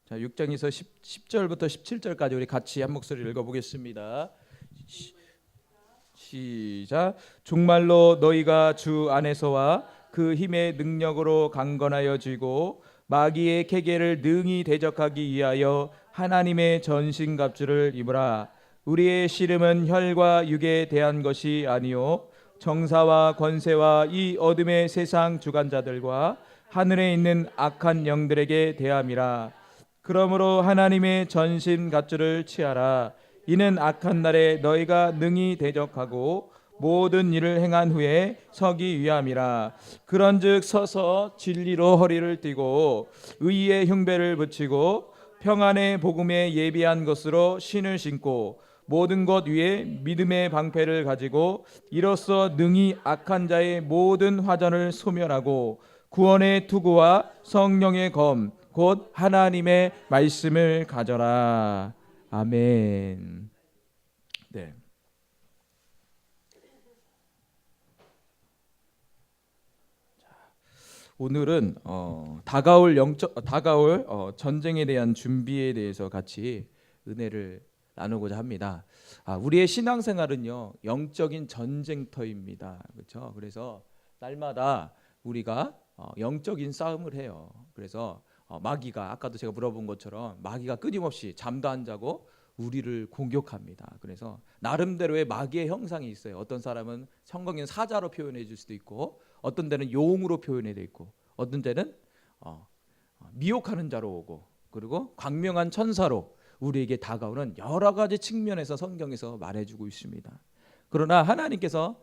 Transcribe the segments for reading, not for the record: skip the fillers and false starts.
자, 6장에서 10절부터 17절까지 우리 같이 한 목소리를 읽어보겠습니다. 시작. 정말로 너희가 주 안에서와 그 힘의 능력으로 강건하여지고 마귀의 계계를 능히 대적하기 위하여 하나님의 전신갑주를 입으라. 우리의 씨름은 혈과 육에 대한 것이 아니요 정사와 권세와 이 어둠의 세상 주관자들과 하늘에 있는 악한 영들에게 대함이라. 그러므로 하나님의 전신갑주를 취하라. 이는 악한 날에 너희가 능히 대적하고 모든 일을 행한 후에 서기 위함이라. 그런즉 서서 진리로 허리를 띠고 의의 흉배를 붙이고 평안의 복음에 예비한 것으로 신을 신고 모든 것 위에 믿음의 방패를 가지고 이로써 능히 악한 자의 모든 화전을 소멸하고 구원의 투구와 성령의 검 곧 하나님의 말씀을 가져라. 아멘. 네. 오늘은 다가올 전쟁에 대한 준비에 대해서 같이 은혜를 나누고자 합니다. 우리의 신앙생활은요 영적인 전쟁터입니다. 그렇죠? 그래서 날마다 우리가 영적인 싸움을 해요. 그래서 마귀가 아까도 제가 물어본 것처럼 마귀가 끊임없이 잠도 안 자고 우리를 공격합니다. 그래서 나름대로의 마귀의 형상이 있어요. 어떤 사람은 성경에는 사자로 표현해 줄 수도 있고 어떤 데는 용으로 표현해 돼 있고 어떤 데는 미혹하는 자로 오고 그리고 광명한 천사로 우리에게 다가오는 여러 가지 측면에서 성경에서 말해주고 있습니다. 그러나 하나님께서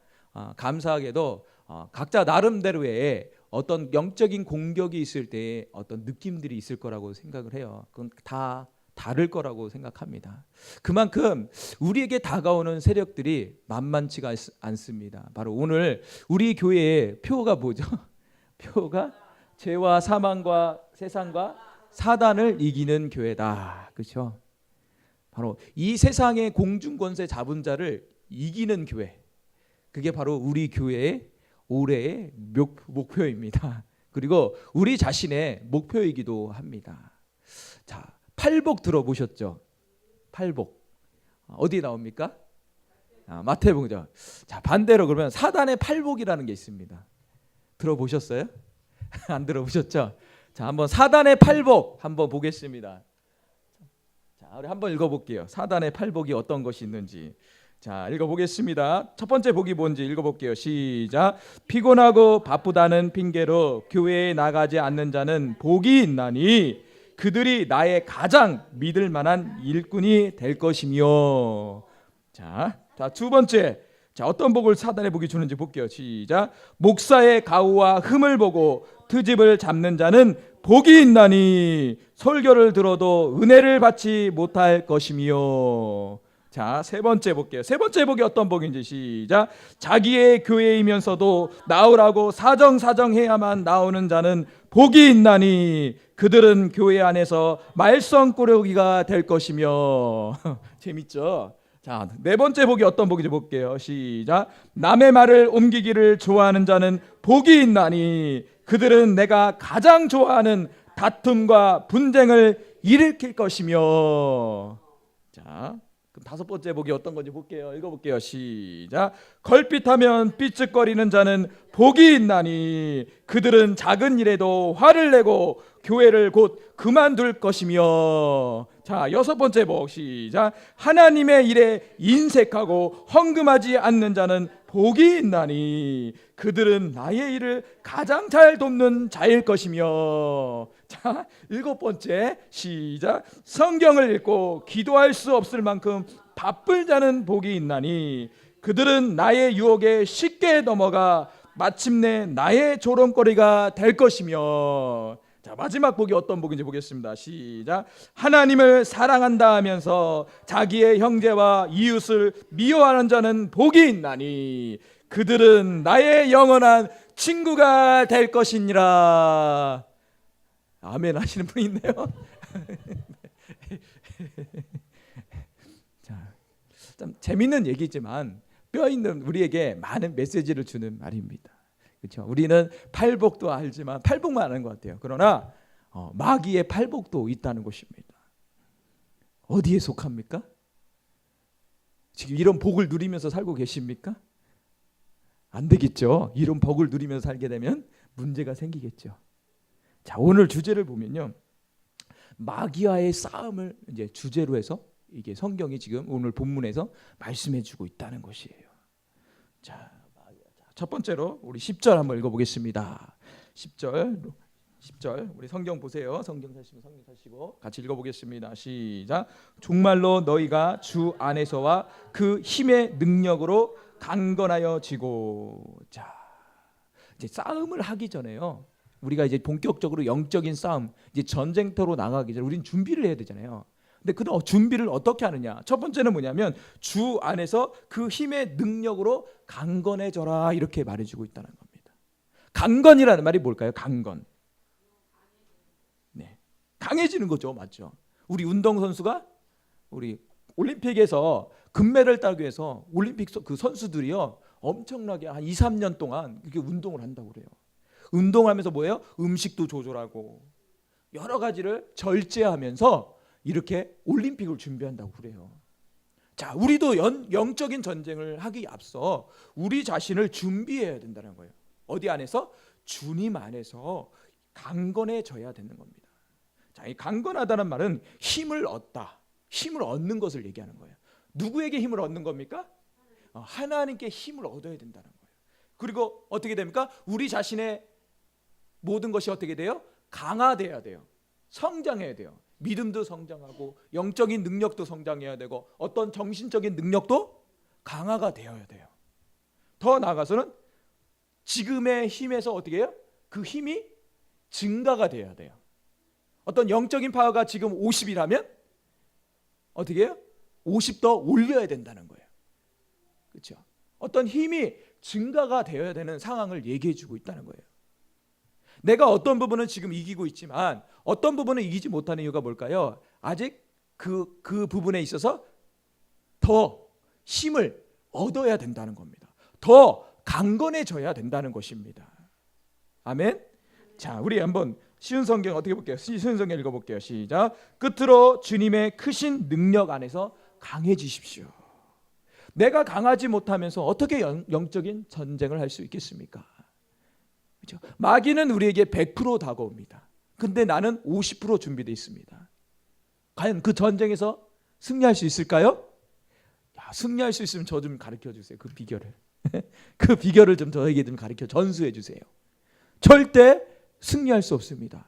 감사하게도 각자 나름대로의 어떤 영적인 공격이 있을 때 어떤 느낌들이 있을 거라고 생각을 해요. 그건 다 다를 거라고 생각합니다. 그만큼 우리에게 다가오는 세력들이 만만치가 않습니다. 바로 오늘 우리 교회의 표가 뭐죠? 표가 죄와 사망과 세상과 사단을 이기는 교회다. 그렇죠? 바로 이 세상의 공중권세 잡은 자를 이기는 교회. 그게 바로 우리 교회의 올해의 목표입니다. 그리고 우리 자신의 목표이기도 합니다. 자, 팔복 들어보셨죠? 팔복 어디 나옵니까? 마태복음이죠. 자, 반대로 그러면 사단의 팔복이라는 게 있습니다. 들어보셨어요? 안 들어보셨죠? 자, 한번 사단의 팔복 한번 보겠습니다. 자, 우리 한번 읽어볼게요. 사단의 팔복이 어떤 것이 있는지. 자, 읽어보겠습니다. 첫 번째 복이 뭔지 읽어볼게요. 시작. 피곤하고 바쁘다는 핑계로 교회에 나가지 않는 자는 복이 있나니 그들이 나의 가장 믿을 만한 일꾼이 될 것이며. 자, 두 번째. 자, 어떤 복을 사단의 복이 주는지 볼게요. 시작. 목사의 가호와 흠을 보고 트집을 잡는 자는 복이 있나니 설교를 들어도 은혜를 받지 못할 것이며. 자, 세 번째 볼게요. 세 번째 복이 어떤 복인지 시작. 자기의 교회이면서도 나오라고 사정해야만 나오는 자는 복이 있나니 그들은 교회 안에서 말썽꾸러기가 될 것이며. 재밌죠? 자, 네 번째 복이 어떤 복인지 볼게요. 시작. 남의 말을 옮기기를 좋아하는 자는 복이 있나니 그들은 내가 가장 좋아하는 다툼과 분쟁을 일으킬 것이며. 자, 그럼 다섯 번째 복이 어떤 건지 볼게요. 읽어볼게요. 시작. 걸핏하면 삐쩍거리는 자는 복이 있나니 그들은 작은 일에도 화를 내고 교회를 곧 그만둘 것이며. 자, 여섯 번째 복. 시작. 하나님의 일에 인색하고 헝금하지 않는 자는 복이 있나니 그들은 나의 일을 가장 잘 돕는 자일 것이며. 자, 일곱 번째. 시작. 성경을 읽고 기도할 수 없을 만큼 바쁠 자는 복이 있나니 그들은 나의 유혹에 쉽게 넘어가 마침내 나의 조롱거리가 될 것이며. 자, 마지막 복이 어떤 복인지 보겠습니다. 시작. 하나님을 사랑한다 하면서 자기의 형제와 이웃을 미워하는 자는 복이 있나니 그들은 나의 영원한 친구가 될 것이니라. 아멘 하시는 분이 있네요. 자, 참 재밌는 얘기지만 뼈 있는 우리에게 많은 메시지를 주는 말입니다. 그렇죠? 우리는 팔복도 알지만 팔복만 아는 것 같아요. 그러나 마귀의 팔복도 있다는 것입니다. 어디에 속합니까? 지금 이런 복을 누리면서 살고 계십니까? 안 되겠죠. 이런 복을 누리면서 살게 되면 문제가 생기겠죠. 자, 오늘 주제를 보면요, 마귀와의 싸움을 이제 주제로 해서 이게 성경이 지금 오늘 본문에서 말씀해주고 있다는 것이에요. 자, 첫 번째로 우리 10절 한번 읽어보겠습니다. 10절 우리 성경 보세요. 성경 사시고 같이 읽어보겠습니다. 시작. 정말로 너희가 주 안에서와 그 힘의 능력으로 강건하여 지고. 자, 이제 싸움을 하기 전에요, 우리가 이제 본격적으로 영적인 싸움, 이제 전쟁터로 나가기 전에 우리는 준비를 해야 되잖아요. 근데 그 준비를 어떻게 하느냐? 첫 번째는 뭐냐면 주 안에서 그 힘의 능력으로 강건해져라, 이렇게 말해주고 있다는 겁니다. 강건이라는 말이 뭘까요? 강건. 네, 강해지는 거죠, 맞죠? 우리 운동선수가 우리 올림픽에서 금메달 따기 위해서 올림픽 그 선수들이요, 엄청나게 한 2, 3년 동안 이렇게 운동을 한다고 그래요. 운동하면서 뭐예요? 음식도 조절하고 여러 가지를 절제하면서 이렇게 올림픽을 준비한다고 그래요. 자, 우리도 영적인 전쟁을 하기 앞서 우리 자신을 준비해야 된다는 거예요. 어디 안에서? 주님 안에서 강건해져야 되는 겁니다. 자, 이 강건하다는 말은 힘을 얻다, 힘을 얻는 것을 얘기하는 거예요. 누구에게 힘을 얻는 겁니까? 하나님께 힘을 얻어야 된다는 거예요. 그리고 어떻게 됩니까? 우리 자신의 모든 것이 어떻게 돼요? 강화돼야 돼요. 성장해야 돼요. 믿음도 성장하고 영적인 능력도 성장해야 되고 어떤 정신적인 능력도 강화가 되어야 돼요. 더 나아가서는 지금의 힘에서 어떻게 해요? 그 힘이 증가가 돼야 돼요. 어떤 영적인 파워가 지금 50이라면 어떻게 해요? 50 더 올려야 된다는 거예요. 그렇죠? 어떤 힘이 증가가 되어야 되는 상황을 얘기해 주고 있다는 거예요. 내가 어떤 부분은 지금 이기고 있지만 어떤 부분은 이기지 못하는 이유가 뭘까요? 아직 그 부분에 있어서 더 힘을 얻어야 된다는 겁니다. 더 강건해져야 된다는 것입니다. 아멘. 자, 우리 한번 쉬운 성경 어떻게 볼게요? 쉬운 성경 읽어볼게요. 시작. 끝으로 주님의 크신 능력 안에서 강해지십시오. 내가 강하지 못하면서 어떻게 영적인 전쟁을 할 수 있겠습니까? 그렇죠? 마귀는 우리에게 100% 다가옵니다. 근데 나는 50% 준비되어 있습니다. 과연 그 전쟁에서 승리할 수 있을까요? 야, 승리할 수 있으면 저 좀 가르쳐 주세요. 그 비결을. 그 비결을 좀 저에게 좀 가르쳐 전수해 주세요. 절대 승리할 수 없습니다.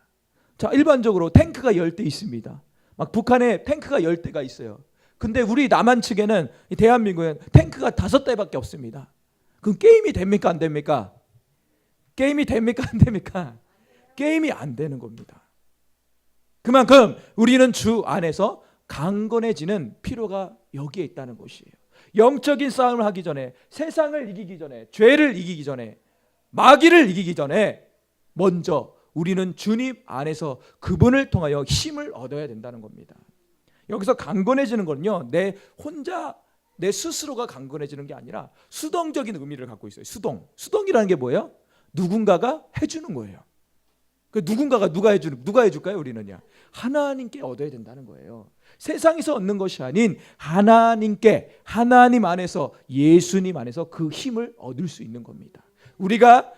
자, 일반적으로 탱크가 10대 있습니다. 막 북한에 탱크가 10대가 있어요. 근데 우리 남한 측에는 대한민국엔 탱크가 5대밖에 없습니다. 그럼 게임이 됩니까? 안 됩니까? 게임이 됩니까? 안 됩니까? 게임이 안 되는 겁니다. 그만큼 우리는 주 안에서 강건해지는 필요가 여기에 있다는 것이에요. 영적인 싸움을 하기 전에, 세상을 이기기 전에, 죄를 이기기 전에, 마귀를 이기기 전에 먼저 우리는 주님 안에서 그분을 통하여 힘을 얻어야 된다는 겁니다. 여기서 강건해지는 건요, 내 스스로가 강건해지는 게 아니라 수동적인 의미를 갖고 있어요. 수동이라는 게 뭐예요? 누군가가 해주는 거예요. 그 누군가가 누가 해줄까요? 우리는요, 하나님께 얻어야 된다는 거예요. 세상에서 얻는 것이 아닌 하나님께, 하나님 안에서, 예수님 안에서 그 힘을 얻을 수 있는 겁니다. 우리가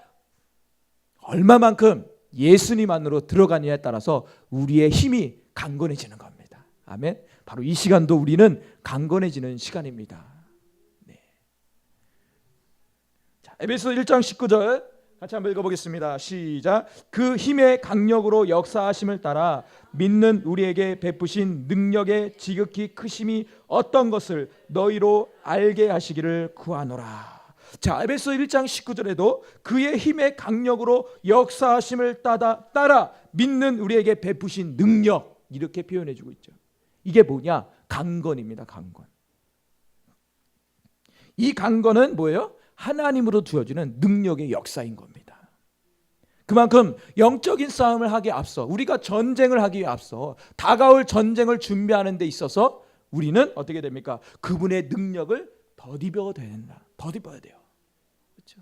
얼마만큼 예수님 안으로 들어가느냐에 따라서 우리의 힘이 강건해지는 겁니다. 아멘. 바로 이 시간도 우리는 강건해지는 시간입니다. 네. 자, 에베소 1장 19절 같이 한번 읽어보겠습니다. 시작. 그 힘의 강력으로 역사하심을 따라 믿는 우리에게 베푸신 능력의 지극히 크심이 어떤 것을 너희로 알게 하시기를 구하노라. 자, 에베소 1장 19절에도 그의 힘의 강력으로 역사하심을 따라 믿는 우리에게 베푸신 능력, 이렇게 표현해주고 있죠. 이게 뭐냐? 강건입니다. 강건. 이 강건은 뭐예요? 하나님으로 주어지는 능력의 역사인 겁니다. 그만큼 영적인 싸움을 하기에 앞서, 우리가 전쟁을 하기에 앞서 다가올 전쟁을 준비하는 데 있어서 우리는 어떻게 됩니까? 그분의 능력을 덧입어야 된다. 덧입어야 돼요. 그렇죠?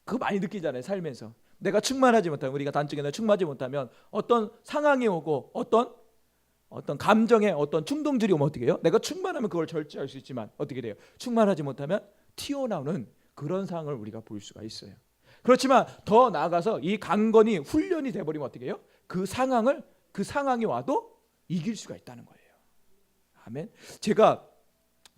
그거 많이 느끼잖아요, 살면서. 내가 충만하지 못하면, 우리가 단적에 내가 충만하지 못하면 어떤 상황이 오고 어떤 감정에 어떤 충동들이 오면 어떻게 해요? 내가 충만하면 그걸 절제할 수 있지만 어떻게 돼요? 충만하지 못하면 튀어나오는 그런 상황을 우리가 볼 수가 있어요. 그렇지만 더 나아가서 이 강건이 훈련이 돼버리면 어떻게 해요? 그 상황이 와도 이길 수가 있다는 거예요. 아멘. 제가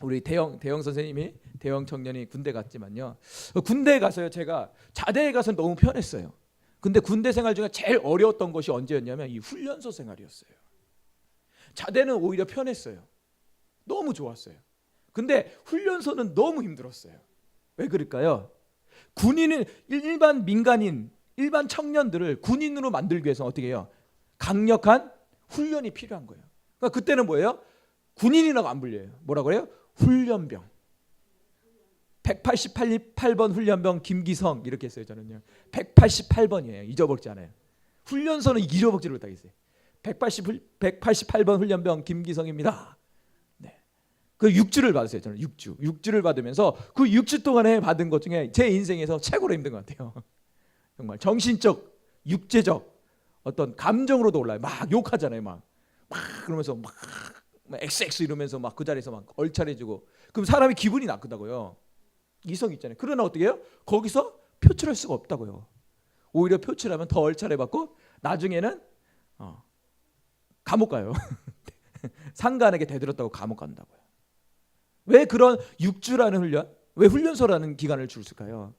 우리 대영 선생님이, 대영 청년이 군대 갔지만요, 군대에 가서요, 제가 자대에 가서 너무 편했어요. 근데 군대 생활 중에 제일 어려웠던 것이 언제였냐면 이 훈련소 생활이었어요. 자대는 오히려 편했어요. 너무 좋았어요. 근데 훈련소는 너무 힘들었어요. 왜 그럴까요? 군인은 일반 민간인, 일반 청년들을 군인으로 만들기 위해서 어떻게 해요? 강력한 훈련이 필요한 거예요. 그러니까 그때는 뭐예요? 군인이라고 안 불려요. 뭐라고 그래요? 훈련병. 188번 훈련병 김기성 이렇게 했어요. 저는요 188번이에요. 잊어먹지 않아요. 훈련소는 잊어먹지를 못하겠어요. 188번 훈련병 김기성입니다. 네. 그 6주를 받았어요. 저는 6주를 받으면서 그 6주 동안에 받은 것 중에 제 인생에서 최고로 힘든 것 같아요. 정말 정신적, 육체적 어떤 감정으로도 올라요. 막 욕하잖아요. 막 그러면서 막 XX 이러면서 막 그 자리에서 막 얼차려지고, 그럼 사람이 기분이 나쁘다고요. 이성 있잖아요. 그러나 어떻게 해요? 거기서 표출할 수가 없다고요. 오히려 표출하면 더 얼차려 받고 나중에는 감옥 가요. 상관에게 대들었다고 감옥 간다고요. 왜 그런 6주라는 훈련, 왜 훈련소라는 기간을 줄까요?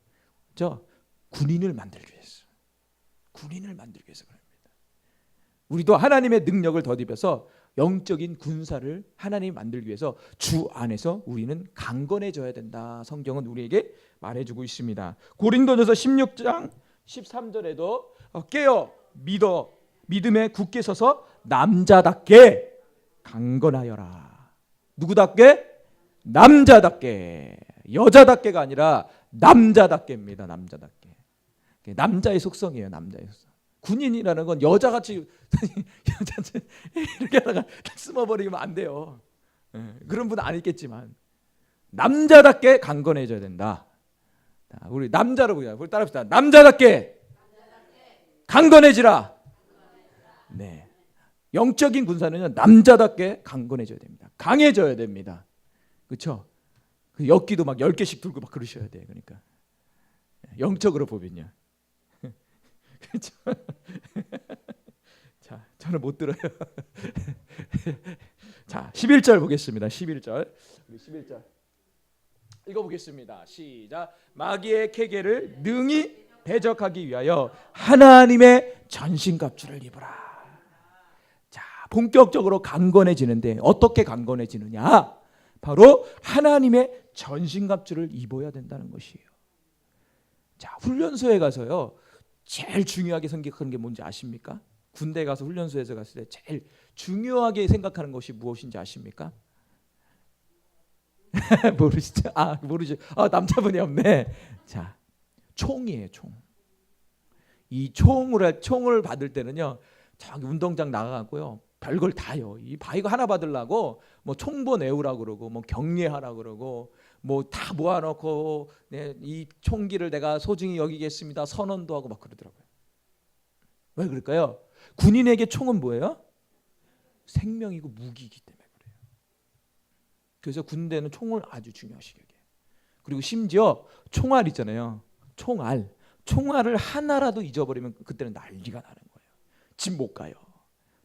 군인을 만들기 위해서. 군인을 만들기 위해서 그럽니다. 우리도 하나님의 능력을 덧입어서 영적인 군사를 하나님이 만들기 위해서 주 안에서 우리는 강건해져야 된다. 성경은 우리에게 말해주고 있습니다. 고린도전서 16장 13절에도 깨어 믿음에 굳게 서서 남자답게 강건하여라. 누구답게? 남자답게. 여자답게가 아니라 남자답게입니다. 남자답게. 남자의 속성이에요. 남자의 속성. 군인이라는 건 여자같이 이렇게 하다가 숨어버리면 안 돼요. 그런 분은 아니겠지만 남자답게 강건해져야 된다. 우리 남자로 보자. 우리 따라합시다. 남자답게 강건해지라. 네. 영적인 군사는요, 남자답게 강건해져야 됩니다. 강해져야 됩니다. 그렇죠? 그 역기도 막 10개씩 들고 막 그러셔야 돼요. 그러니까 영적으로 보면요. 그렇죠? 자, 저는 못 들어요. 자, 11절 보겠습니다. 11절. 우리 11절 읽어보겠습니다. 시작. 마귀의 계계를 능히 대적하기 위하여 하나님의 전신갑주를 입으라. 자, 본격적으로 강건해지는데 어떻게 강건해지느냐? 바로 하나님의 전신갑주를 입어야 된다는 것이에요. 자, 훈련소에 가서요, 제일 중요하게 생각하는 게 뭔지 아십니까? 군대 가서 훈련소에서 갔을 때 제일 중요하게 생각하는 것이 무엇인지 아십니까? 모르시죠? 모르죠. 남자분이 없네. 자, 총이에요, 총. 이 총을 받을 때는요, 저기 운동장 나가고요, 별걸 다요. 이 바이거 하나 받으려고 뭐 총보 내우라고 그러고 뭐 격리하라고 그러고 뭐 다 모아놓고 이 총기를 내가 소중히 여기겠습니다 선언도 하고 막 그러더라고요. 왜 그럴까요? 군인에게 총은 뭐예요? 생명이고 무기이기 때문에 그래요. 그래서 군대는 총을 아주 중요시하게 해요. 그리고 심지어 총알 있잖아요. 총알을 하나라도 잊어버리면 그때는 난리가 나는 거예요. 집 못 가요.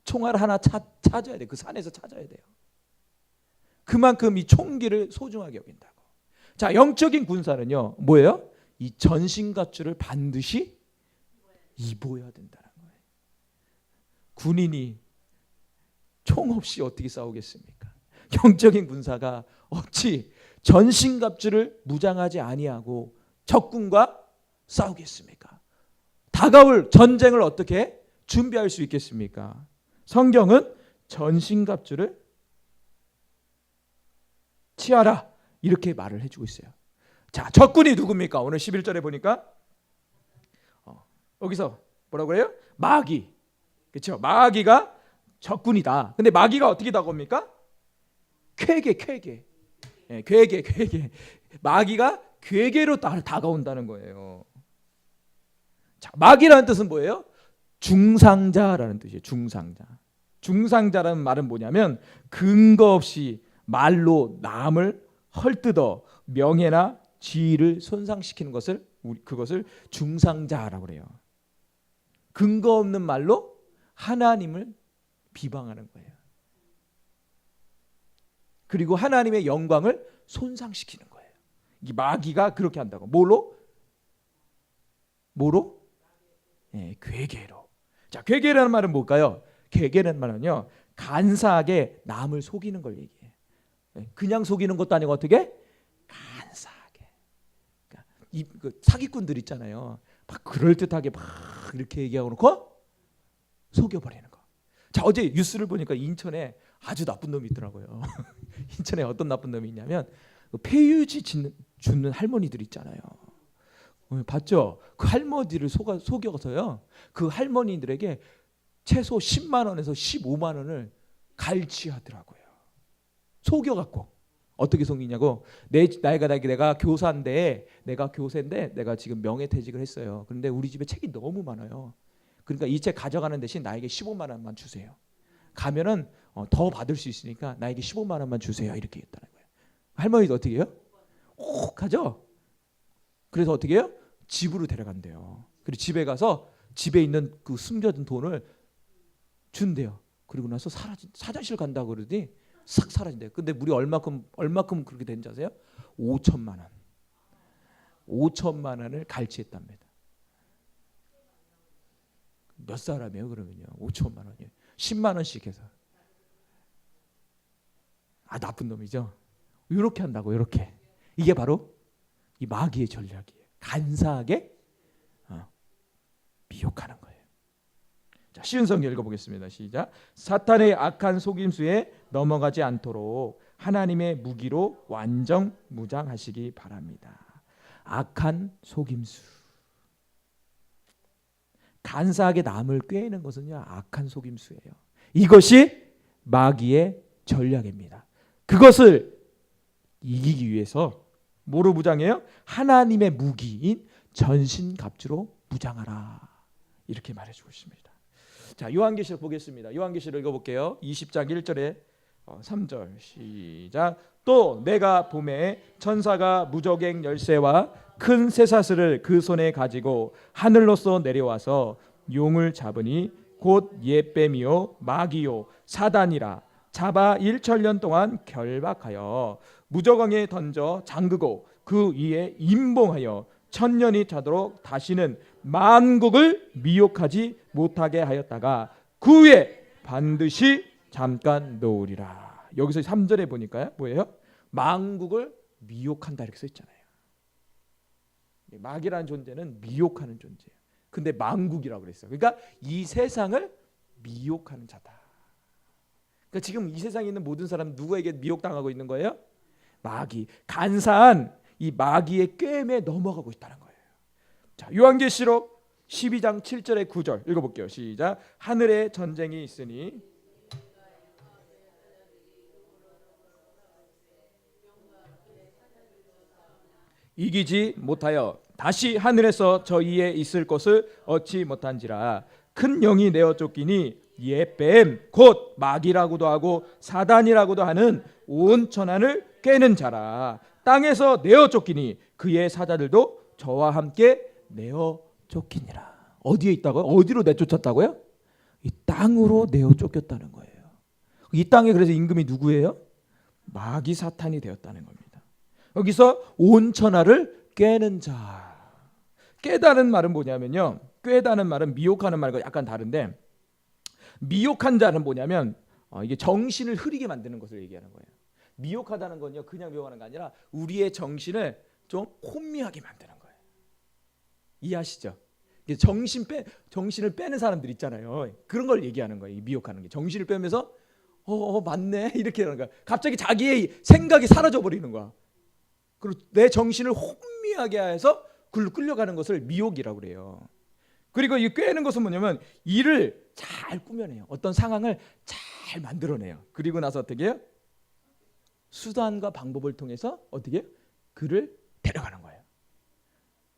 총알 하나 찾아야 돼요. 그 산에서 찾아야 돼요. 그만큼 이 총기를 소중하게 여긴다고. 자, 영적인 군사는요, 뭐예요? 이 전신갑주를 반드시 입어야 된다는 거예요. 군인이 총 없이 어떻게 싸우겠습니까? 영적인 군사가 어찌 전신갑주를 무장하지 아니하고 적군과 싸우겠습니까? 다가올 전쟁을 어떻게 준비할 수 있겠습니까? 성경은 전신갑주를 취하라 이렇게 말을 해주고 있어요. 자, 적군이 누굽니까? 오늘 11절에 보니까 여기서 뭐라고 해요? 마귀. 그렇죠? 마귀가 적군이다. 근데 마귀가 어떻게 다가옵니까? 괴계. 괴계. 마귀가 괴계로 다가온다는 거예요. 자, 마귀라는 뜻은 뭐예요? 중상자라는 뜻이에요. 중상자. 중상자라는 말은 뭐냐면 근거 없이 말로 남을 헐뜯어 명예나 지위를 손상시키는 것을 그것을 중상자라고 그래요. 근거 없는 말로 하나님을 비방하는 거예요. 그리고 하나님의 영광을 손상시키는 거예요. 이 마귀가 그렇게 한다고. 뭐로? 네, 괴계로. 자, 괴계라는 말은 뭘까요? 괴계라는 말은요, 간사하게 남을 속이는 걸 얘기해요. 그냥 속이는 것도 아니고 어떻게? 간사하게. 그러니까 그 사기꾼들 있잖아요. 막 그럴듯하게 막 이렇게 얘기하고 놓고 속여버리는 거. 자, 어제 뉴스를 보니까 인천에 아주 나쁜 놈이 있더라고요. 인천에 어떤 나쁜 놈이 있냐면 폐유지 주는 할머니들 있잖아요. 봤죠? 그 할머니를 속여서요. 그 할머니들에게 최소 10만 원에서 15만 원을 갈취하더라고요. 속여갖고. 어떻게 속이냐고. 내가 교사인데 내가 지금 명예퇴직을 했어요. 그런데 우리 집에 책이 너무 많아요. 그러니까 이 책 가져가는 대신 나에게 15만 원만 주세요. 가면은 더 받을 수 있으니까 나에게 15만 원만 주세요. 이렇게 했다는 거예요. 할머니도 어떻게 해요? 하죠. 그래서 어떻게 해요? 집으로 데려간대요. 그리고 집에 가서 집에 있는 그 숨겨둔 돈을 준대요. 그리고 나서 사장실 간다고 그러더니 싹 사라진대요. 근데 우리 얼마큼 그렇게 된지 아세요? 5천만 원. 5천만 원을 갈취했답니다. 몇 사람이에요 그러면요? 5천만 원이요. 10만 원씩 해서. 나쁜 놈이죠. 이렇게 한다고. 이렇게. 이게 바로 이 마귀의 전략이에요. 간사하게 미혹하는 거예요. 자, 쉬운 성경 읽어보겠습니다. 시작. 사탄의 악한 속임수에 넘어가지 않도록 하나님의 무기로 완전 무장하시기 바랍니다. 악한 속임수. 간사하게 남을 꾀는 것은요, 악한 속임수예요. 이것이 마귀의 전략입니다. 그것을 이기기 위해서 뭐로 무장해요? 하나님의 무기인 전신갑주로 무장하라. 이렇게 말해주고 있습니다. 자, 요한계시록 보겠습니다. 요한계시록 읽어볼게요. 20장 1절에 3절 시작. 또 내가 봄에 천사가 무저갱 열쇠와 큰 쇠사슬을 그 손에 가지고 하늘로서 내려와서 용을 잡으니 곧 옛뱀이요 마귀요 사단이라 잡아 1천년 동안 결박하여 무저강에 던져 잠그고 그 위에 임봉하여 천년이 차도록 다시는 만국을 미혹하지 못하게 하였다가 그 위에 반드시 잠깐 놓으리라. 여기서 3절에 보니까요, 뭐예요? 만국을 미혹한다 이렇게 써 있잖아요. 마귀라는 존재는 미혹하는 존재예요. 근데 만국이라고 그랬어요. 그러니까 이 세상을 미혹하는 자다. 그러니까 지금 이 세상에 있는 모든 사람 누구에게 미혹당하고 있는 거예요? 마귀. 간사한 이 마귀의 꾀임에 넘어가고 있다는 거예요. 자, 요한계시록 12장 7절에 9절 읽어볼게요. 시작. 하늘에 전쟁이 있으니 이기지 못하여 다시 하늘에서 저희에 있을 것을 얻지 못한지라. 큰 영이 내어 쫓기니 옛뱀 곧 마귀라고도 하고 사단이라고도 하는 온 천하를 꿰는 자라. 땅에서 내어 쫓기니 그의 사자들도 저와 함께 내어 쫓기니라. 어디에 있다고요? 어디로 내쫓았다고요? 이 땅으로 내어 쫓겼다는 거예요. 이 땅에 그래서 임금이 누구예요? 마귀 사탄이 되었다는 겁니다. 여기서 온 천하를 꿰는 자. 깨다는 말은 뭐냐면요, 꿰다는 말은 미혹하는 말과 약간 다른데, 미혹한 자는 뭐냐면 이게 정신을 흐리게 만드는 것을 얘기하는 거예요. 미혹하다는 건요, 그냥 미혹하는 게 아니라 우리의 정신을 좀 혼미하게 만드는 거예요. 이해하시죠? 정신을 빼는 사람들 있잖아요. 그런 걸 얘기하는 거예요. 이 미혹하는 게 정신을 빼면서 맞네 이렇게 하는 거야. 갑자기 자기의 생각이 사라져 버리는 거야. 그리고 내 정신을 혼미하게 해서 글로 끌려가는 것을 미혹이라고 그래요. 그리고 이 꿰는 것은 뭐냐면 일을 잘 꾸며내요. 어떤 상황을 잘 만들어내요. 그리고 나서 어떻게 해요? 수단과 방법을 통해서 어떻게 해요? 그를 데려가는 거예요.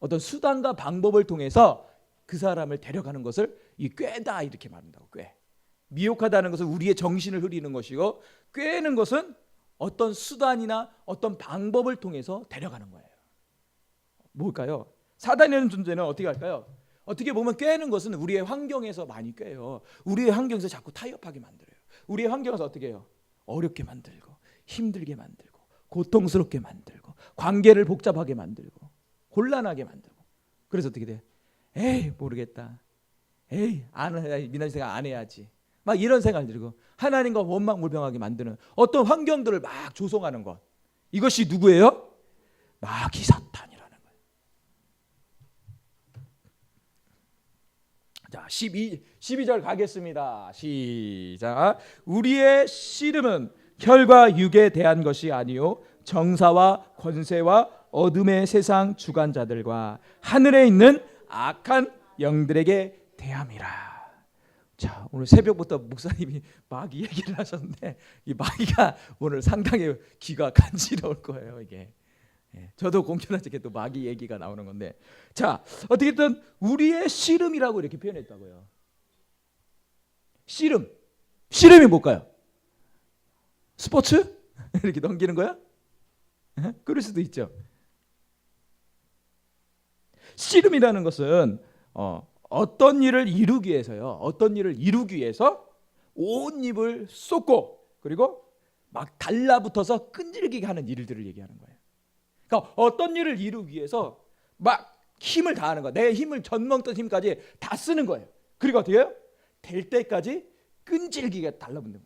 어떤 수단과 방법을 통해서 그 사람을 데려가는 것을 이 꾀다 이렇게 말한다고. 꾀. 미혹하다는 것은 우리의 정신을 흐리는 것이고, 꾀는 것은 어떤 수단이나 어떤 방법을 통해서 데려가는 거예요. 뭘까요? 사단이라는 존재는 어떻게 할까요? 어떻게 보면 꾀는 것은 우리의 환경에서 많이 꾀요. 우리의 환경에서 자꾸 타협하게 만들어요. 우리의 환경에서 어떻게 해요? 어렵게 만들고, 힘들게 만들고, 고통스럽게 만들고, 관계를 복잡하게 만들고, 곤란하게 만들고. 그래서 어떻게 돼? 에이 모르겠다. 에이 미나리 생각 안 해야지. 막 이런 생각을 들고 하나님과 원망불평하게 만드는 어떤 환경들을 막 조성하는 것. 이것이 누구예요? 마귀 사탄이라는 거예요. 자, 12절 가겠습니다. 시작. 우리의 씨름은 혈과 육에 대한 것이 아니요 정사와 권세와 어둠의 세상 주관자들과 하늘에 있는 악한 영들에게 대함이라. 자, 오늘 새벽부터 목사님이 마귀 얘기를 하셨는데 이 마귀가 오늘 상당히 귀가 간지러울 거예요. 이게 저도 공견하게 또 마귀 얘기가 나오는 건데, 자 어떻게든 우리의 씨름이라고 이렇게 표현했다고요. 씨름이 뭘까요? 스포츠? 이렇게 넘기는 거야? 그럴 수도 있죠. 씨름이라는 것은 어떤 일을 이루기 위해서요. 어떤 일을 이루기 위해서 온 힘을 쏟고 그리고 막 달라붙어서 끈질기게 하는 일들을 얘기하는 거예요. 그러니까 어떤 일을 이루기 위해서 막 힘을 다하는 거야. 내 힘을 전먹던 힘까지 다 쓰는 거예요. 그리고 어떻게 해요? 될 때까지 끈질기게 달라붙는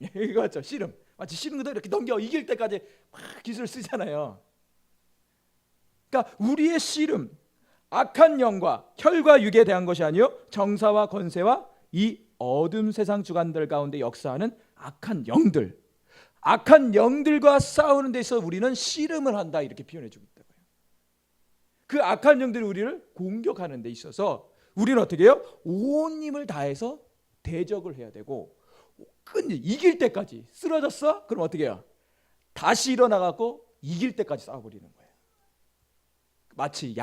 거예요. 이거 맞죠? 씨름. 마치 씨름도 이렇게 넘겨 이길 때까지 막 기술을 쓰잖아요. 그러니까 우리의 씨름, 악한 영과 혈과 육에 대한 것이 아니요 정사와 권세와 이 어둠 세상 주관들 가운데 역사하는 악한 영들과 싸우는 데 있어 우리는 씨름을 한다 이렇게 표현해 주고 있다고요. 그 악한 영들이 우리를 공격하는 데 있어서 우리는 어떻게 해요? 온 힘을 다해서 대적을 해야 되고, 이길 때까지. 쓰러졌어? 그럼 어떻게 해요? 다시 일어나갖고 이길 때까지 싸워버리는 거예요. 마치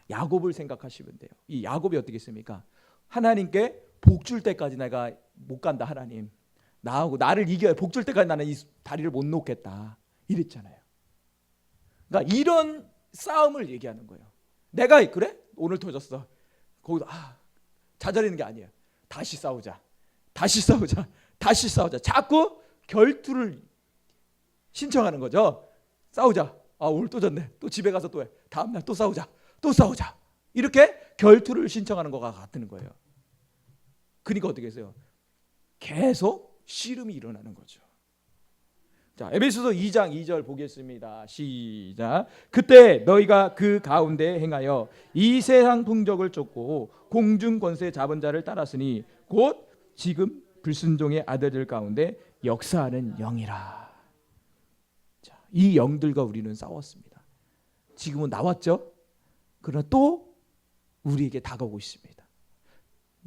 야곱을 생각하시면 돼요. 이 야곱이 어떻게 했습니까? 하나님께 복 줄 때까지 내가 못 간다. 하나님 나를 이겨야 복 줄 때까지 나는 이 다리를 못 놓겠다 이랬잖아요. 그러니까 이런 싸움을 얘기하는 거예요. 내가 그래? 오늘 터졌어. 거기서 자잘리는 게 아니에요. 다시 싸우자. 자꾸 결투를 신청하는 거죠. 싸우자. 오늘 또 졌네. 또 집에 가서 또 해. 다음날 또 싸우자. 이렇게 결투를 신청하는 것과 같은 거예요. 그러니까 어떻게 했어요? 계속 씨름이 일어나는 거죠. 자, 에베소서 2장 2절 보겠습니다. 시작. 그때 너희가 그 가운데 행하여 이 세상 풍족을 쫓고 공중 권세 잡은 자를 따랐으니 곧 지금 불순종의 아들들 가운데 역사하는 영이라. 자, 이 영들과 우리는 싸웠습니다. 지금은 나왔죠. 그러나 또 우리에게 다가오고 있습니다.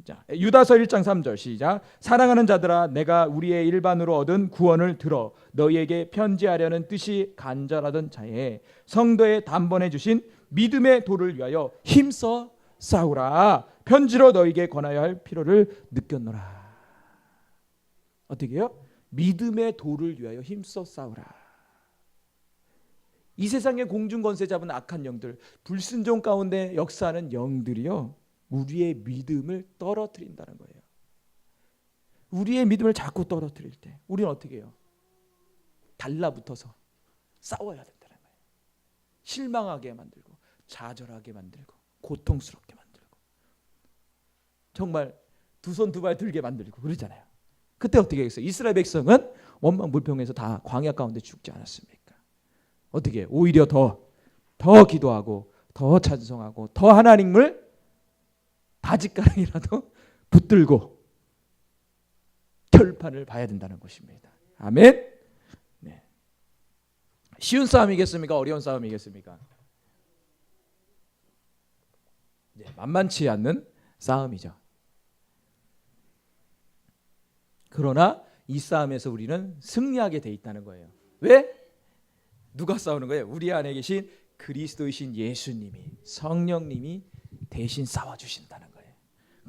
자, 유다서 1장 3절 시작. 사랑하는 자들아 내가 우리의 일반으로 얻은 구원을 들어 너희에게 편지하려는 뜻이 간절하던 자에 성도에 단번에 주신 믿음의 도를 위하여 힘써 싸우라. 편지로 너희에게 권하여 할 필요를 느꼈노라. 어떻게 해요? 믿음의 도를 위하여 힘써 싸우라. 이 세상의 공중 권세 잡은 악한 영들, 불순종 가운데 역사하는 영들이요 우리의 믿음을 떨어뜨린다는 거예요. 우리의 믿음을 자꾸 떨어뜨릴 때 우리는 어떻게 해요? 달라붙어서 싸워야 된다는 거예요. 실망하게 만들고 좌절하게 만들고 고통스럽게 만들고 정말 두 손 두 발 들게 만들고 그러잖아요. 그때 어떻게 했어요? 이스라엘 백성은 원망불평해서 다 광야 가운데 죽지 않았습니까? 어떻게 해요? 오히려 더 기도하고 더 찬송하고 더 하나님을 바짓가랑이라도 붙들고 결판을 봐야 된다는 것입니다. 아멘. 네. 쉬운 싸움이겠습니까? 어려운 싸움이겠습니까? 네, 만만치 않는 싸움이죠. 그러나 이 싸움에서 우리는 승리하게 돼 있다는 거예요. 왜? 누가 싸우는 거예요? 우리 안에 계신 그리스도이신 예수님이, 성령님이 대신 싸워주신다는 거예요.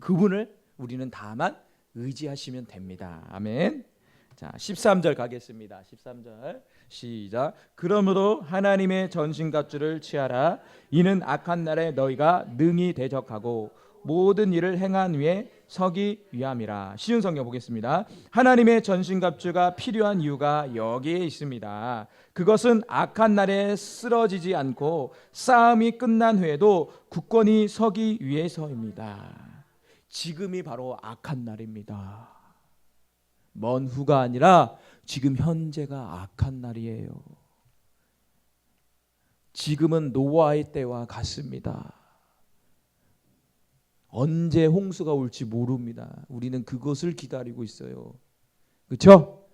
그분을 우리는 다만 의지하시면 됩니다. 아멘. 자, 13절 가겠습니다. 13절 시작. 그러므로 하나님의 전신갑주를 취하라. 이는 악한 날에 너희가 능히 대적하고 모든 일을 행한 후에 서기 위함이라. 쉬운 성경 보겠습니다. 하나님의 전신갑주가 필요한 이유가 여기에 있습니다. 그것은 악한 날에 쓰러지지 않고 싸움이 끝난 후에도 굳건히 서기 위해서입니다. 지금이 바로 악한 날입니다. 먼 후가 아니라 지금 현재가 악한 날이에요. 지금은 노아의 때와 같습니다. 언제 홍수가 올지 모릅니다. 우리는 그것을 기다리고 있어요. 그렇죠?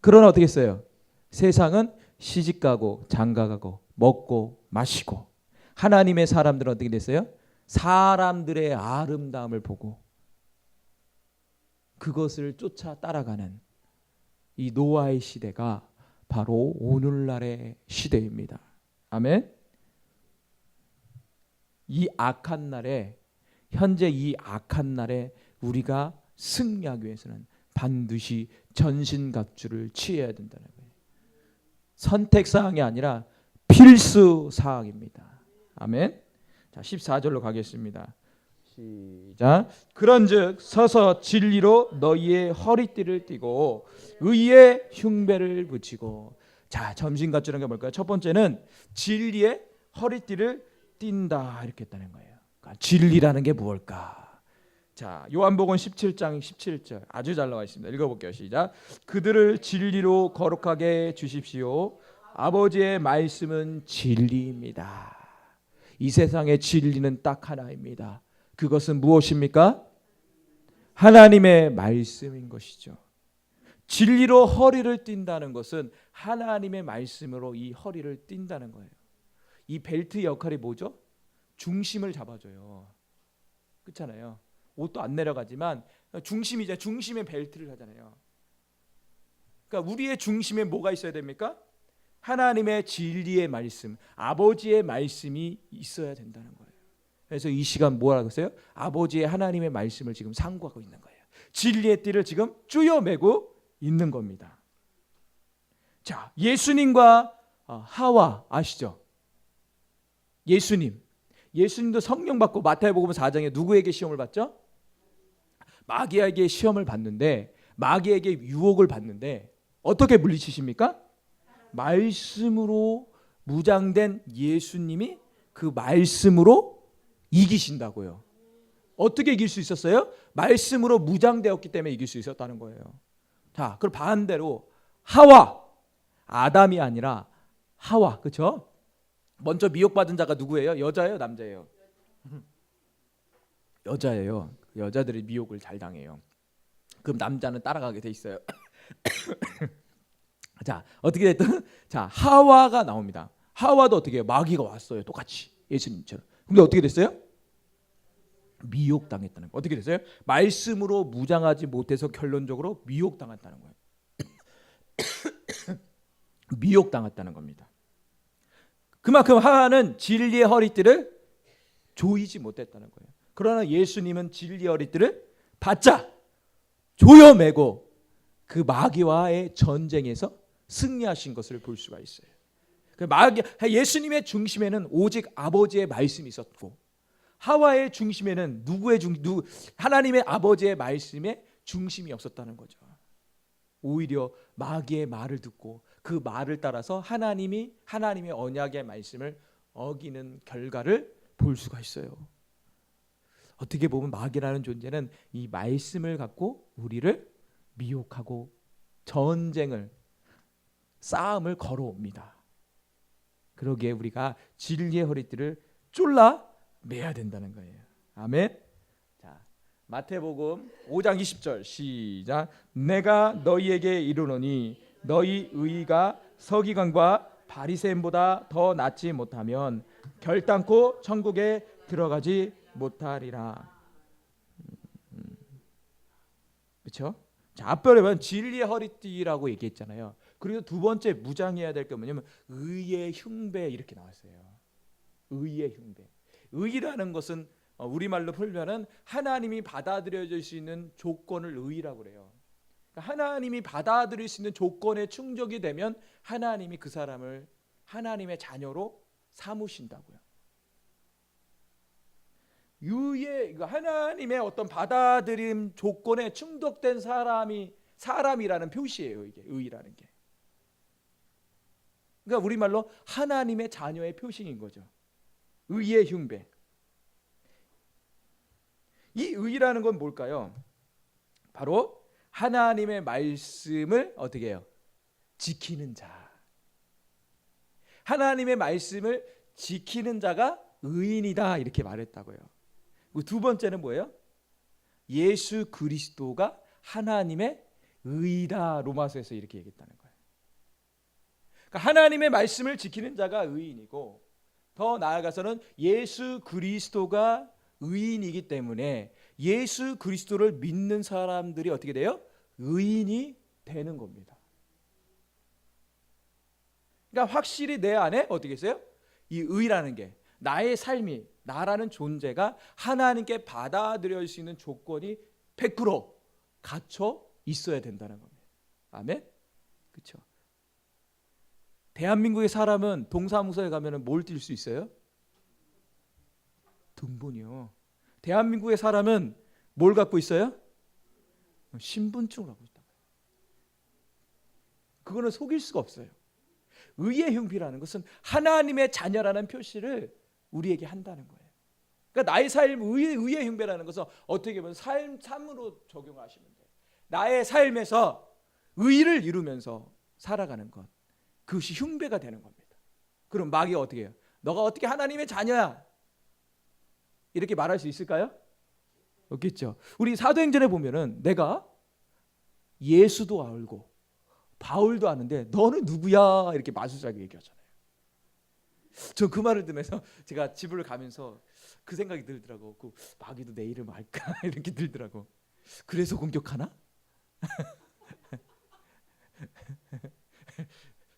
그러나 어떻게 했어요? 세상은 시집가고 장가가고 먹고 마시고, 하나님의 사람들은 어떻게 됐어요? 사람들의 아름다움을 보고 그것을 쫓아 따라가는 이 노아의 시대가 바로 오늘날의 시대입니다. 아멘. 이 악한 날에, 현재 이 악한 날에 우리가 승리하기 위해서는 반드시 전신갑주를 취해야 된다는 거예요. 선택사항이 아니라 필수사항입니다. 아멘. 자, 14절로 가겠습니다. 시작. 그런즉 서서 진리로 너희의 허리띠를 띠고 의의 흉배를 붙이고. 자, 전신갑주라는 게 뭘까요? 첫 번째는 진리의 허리띠를 띈다 이렇게 했다는 거예요. 그러니까 진리라는 게 무엇일까? 자, 요한복음 17장 17절 아주 잘 나와 있습니다. 읽어볼게요. 시작. 그들을 진리로 거룩하게 주십시오. 아버지의 말씀은 진리입니다. 이 세상의 진리는 딱 하나입니다. 그것은 무엇입니까? 하나님의 말씀인 것이죠. 진리로 허리를 띈다는 것은 하나님의 말씀으로 이 허리를 띈다는 거예요. 이 벨트 역할이 뭐죠? 중심을 잡아줘요. 그렇잖아요. 옷도 안 내려가지만 중심이자 중심의 벨트를 하잖아요. 그러니까 우리의 중심에 뭐가 있어야 됩니까? 하나님의 진리의 말씀, 아버지의 말씀이 있어야 된다는 거예요. 그래서 이 시간 뭐라고 했어요? 아버지의 하나님의 말씀을 지금 상고하고 있는 거예요. 진리의 띠를 지금 쪼여매고 있는 겁니다. 자, 예수님과 하와 아시죠? 예수님도 성령 받고 마태복음 4장에 누구에게 시험을 받죠? 마귀에게 시험을 받는데, 마귀에게 유혹을 받는데 어떻게 물리치십니까? 말씀으로 무장된 예수님이 그 말씀으로 이기신다고요. 어떻게 이길 수 있었어요? 말씀으로 무장되었기 때문에 이길 수 있었다는 거예요. 자, 그럼 반대로 하와, 아담이 아니라 하와, 그렇죠? 먼저 미혹받은 자가 누구예요? 여자예요, 남자예요? 여자예요. 여자들이 미혹을 잘 당해요. 그럼 남자는 따라가게 돼 있어요. 자, 어떻게 됐든 자, 하와가 나옵니다. 하와도 어떻게 해요? 마귀가 왔어요. 똑같이 예수님처럼. 근데 어떻게 됐어요? 미혹당했다는 거. 어떻게 됐어요? 말씀으로 무장하지 못해서 결론적으로 미혹당했다는 거예요. 미혹당했다는 겁니다. 그만큼 하와는 진리의 허리띠를 조이지 못했다는 거예요. 그러나 예수님은 진리의 허리띠를 바짝 조여매고 그 마귀와의 전쟁에서 승리하신 것을 볼 수가 있어요. 예수님의 중심에는 오직 아버지의 말씀이 있었고, 하와의 중심에는 하나님의 아버지의 말씀의 중심이 없었다는 거죠. 오히려 마귀의 말을 듣고 그 말을 따라서 하나님의 언약의 말씀을 어기는 결과를 볼 수가 있어요. 어떻게 보면 마귀라는 존재는 이 말씀을 갖고 우리를 미혹하고 싸움을 걸어옵니다. 그러기에 우리가 진리의 허리띠를 쫄라 매야 된다는 거예요. 아멘. 자, 마태복음 5장 20절 시작. 내가 너희에게 이르노니 너희 의가 서기관과 바리새인보다 더 낫지 못하면 결단코 천국에 들어가지 못하리라. 그렇죠? 자, 앞편에 보면 진리의 허리띠라고 얘기했잖아요. 그리고 두 번째 무장해야 될 게 뭐냐면 의의 흉배 이렇게 나왔어요. 의의 흉배. 의라는 것은 우리말로 풀면은 하나님이 받아들여질 수 있는 조건을 의라고 그래요. 그러니까 하나님이 받아들일 수 있는 조건에 충족이 되면 하나님이 그 사람을 하나님의 자녀로 삼으신다고요. 의의, 하나님의 어떤 받아들임 조건에 충족된 사람이라는 표시예요. 이게 의라는 게. 그러니까 우리말로 하나님의 자녀의 표식인 거죠. 의의 흉배. 이 의라는 건 뭘까요? 바로 하나님의 말씀을 어떻게 해요? 지키는 자. 하나님의 말씀을 지키는 자가 의인이다 이렇게 말했다고요. 두 번째는 뭐예요? 예수 그리스도가 하나님의 의이다 로마서에서 이렇게 얘기했다는 거예요. 그러니까 하나님의 말씀을 지키는 자가 의인이고 더 나아가서는 예수 그리스도가 의인이기 때문에 예수 그리스도를 믿는 사람들이 어떻게 돼요? 의인이 되는 겁니다. 그러니까 확실히 내 안에 어떻게 있어요? 이 의라는 게 나의 삶이 나라는 존재가 하나님께 받아들일 수 있는 조건이 100% 갖춰 있어야 된다는 겁니다. 아멘? 그렇죠? 대한민국의 사람은 동사무소에 가면 뭘 띌 수 있어요? 등본이요. 대한민국의 사람은 뭘 갖고 있어요? 신분증을 갖고 있다. 그거는 속일 수가 없어요. 의의 흉비라는 것은 하나님의 자녀라는 표시를 우리에게 한다는 거예요. 그러니까 나의 삶 의의 흉배라는 것은 어떻게 보면 삶으로 적용하시면 돼요. 나의 삶에서 의를 이루면서 살아가는 것, 그것이 흉배가 되는 겁니다. 그럼 마귀가 어떻게 해요? 너가 어떻게 하나님의 자녀야? 이렇게 말할 수 있을까요? 없겠죠. 우리 사도행전에 보면은 내가 예수도 알고 바울도 아는데 너는 누구야? 이렇게 마술사에게 얘기하잖아요. 저 그 말을 들으면서 제가 집을 가면서 그 생각이 들더라고. 그 마귀도 내 이름 알까? 이렇게 들더라고. 그래서 공격하나?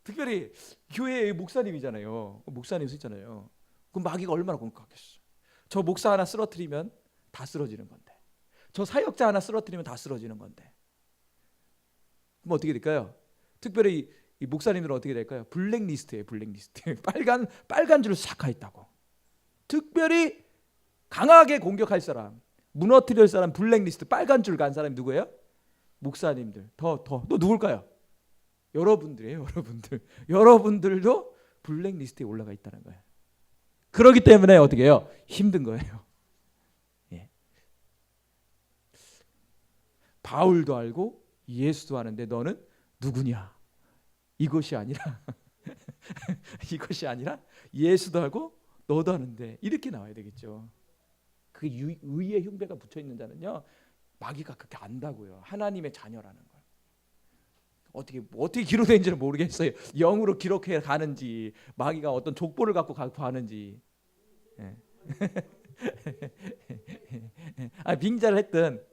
특별히 교회의 목사님이잖아요. 목사님 있잖아요. 그럼 마귀가 얼마나 공격하겠어. 저 목사 하나 쓰러뜨리면 다 쓰러지는 건데, 저 사역자 하나 쓰러뜨리면 다 쓰러지는 건데, 그럼 어떻게 될까요? 특별히 이 목사님들은 어떻게 될까요? 블랙리스트예요. 블랙리스트. 빨간 줄을 싹 가 있다고. 특별히 강하게 공격할 사람, 무너뜨릴 사람, 블랙리스트 빨간 줄 간 사람이 누구예요? 목사님들. 또 누굴까요? 여러분들이에요. 여러분들도 블랙리스트에 올라가 있다는 거예요. 그렇기 때문에 어떻게 해요? 힘든 거예요. 예. 바울도 알고 예수도 아는데 너는 누구냐? 이것이 아니라 이것이 아니라 예수도 알고 너도 아는데 이렇게 나와야 되겠죠. 그 의의 흉배가 붙여 있는 자는요, 마귀가 그렇게 안다고요. 하나님의 자녀라는 걸. 어떻게 기록된지는 모르겠어요. 영으로 기록해 가는지 마귀가 어떤 족보를 갖고 가는지. 예. 빙자를 했든.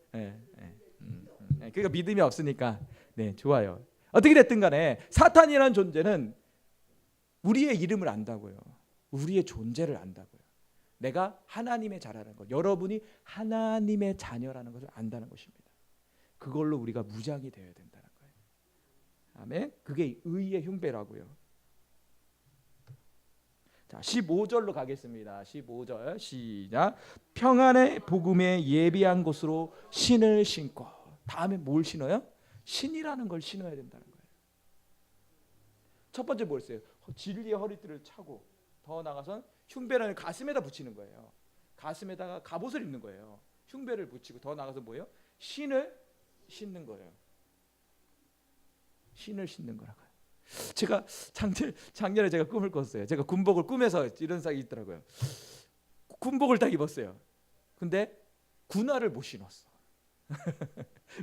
그러니까 믿음이 없으니까. 네, 좋아요. 어떻게 됐든 간에 사탄이라는 존재는 우리의 이름을 안다고요. 우리의 존재를 안다고요. 내가 하나님의 자라는 것, 여러분이 하나님의 자녀라는 것을 안다는 것입니다. 그걸로 우리가 무장이 되어야 된다는 거예요. 아멘. 그게 의의 흉배라고요. 자, 15절로 가겠습니다. 15절 시작. 평안의 복음에 예비한 곳으로 신을 신고. 다음에 뭘 신어요? 신이라는 걸 신어야 된다는 거예요. 첫 번째 뭐였어요? 진리의 허리띠를 차고, 더 나가선 흉배라는 가슴에다 붙이는 거예요. 가슴에다가 갑옷을 입는 거예요. 흉배를 붙이고, 더 나가서 뭐예요? 신을 신는 거예요. 신을 신는 거라고요. 제가 작년에 제가 꿈을 꿨어요. 제가 군복을 꿈에서 이런 생각이 있더라고요. 군복을 딱 입었어요. 근데 군화를 못 신었어.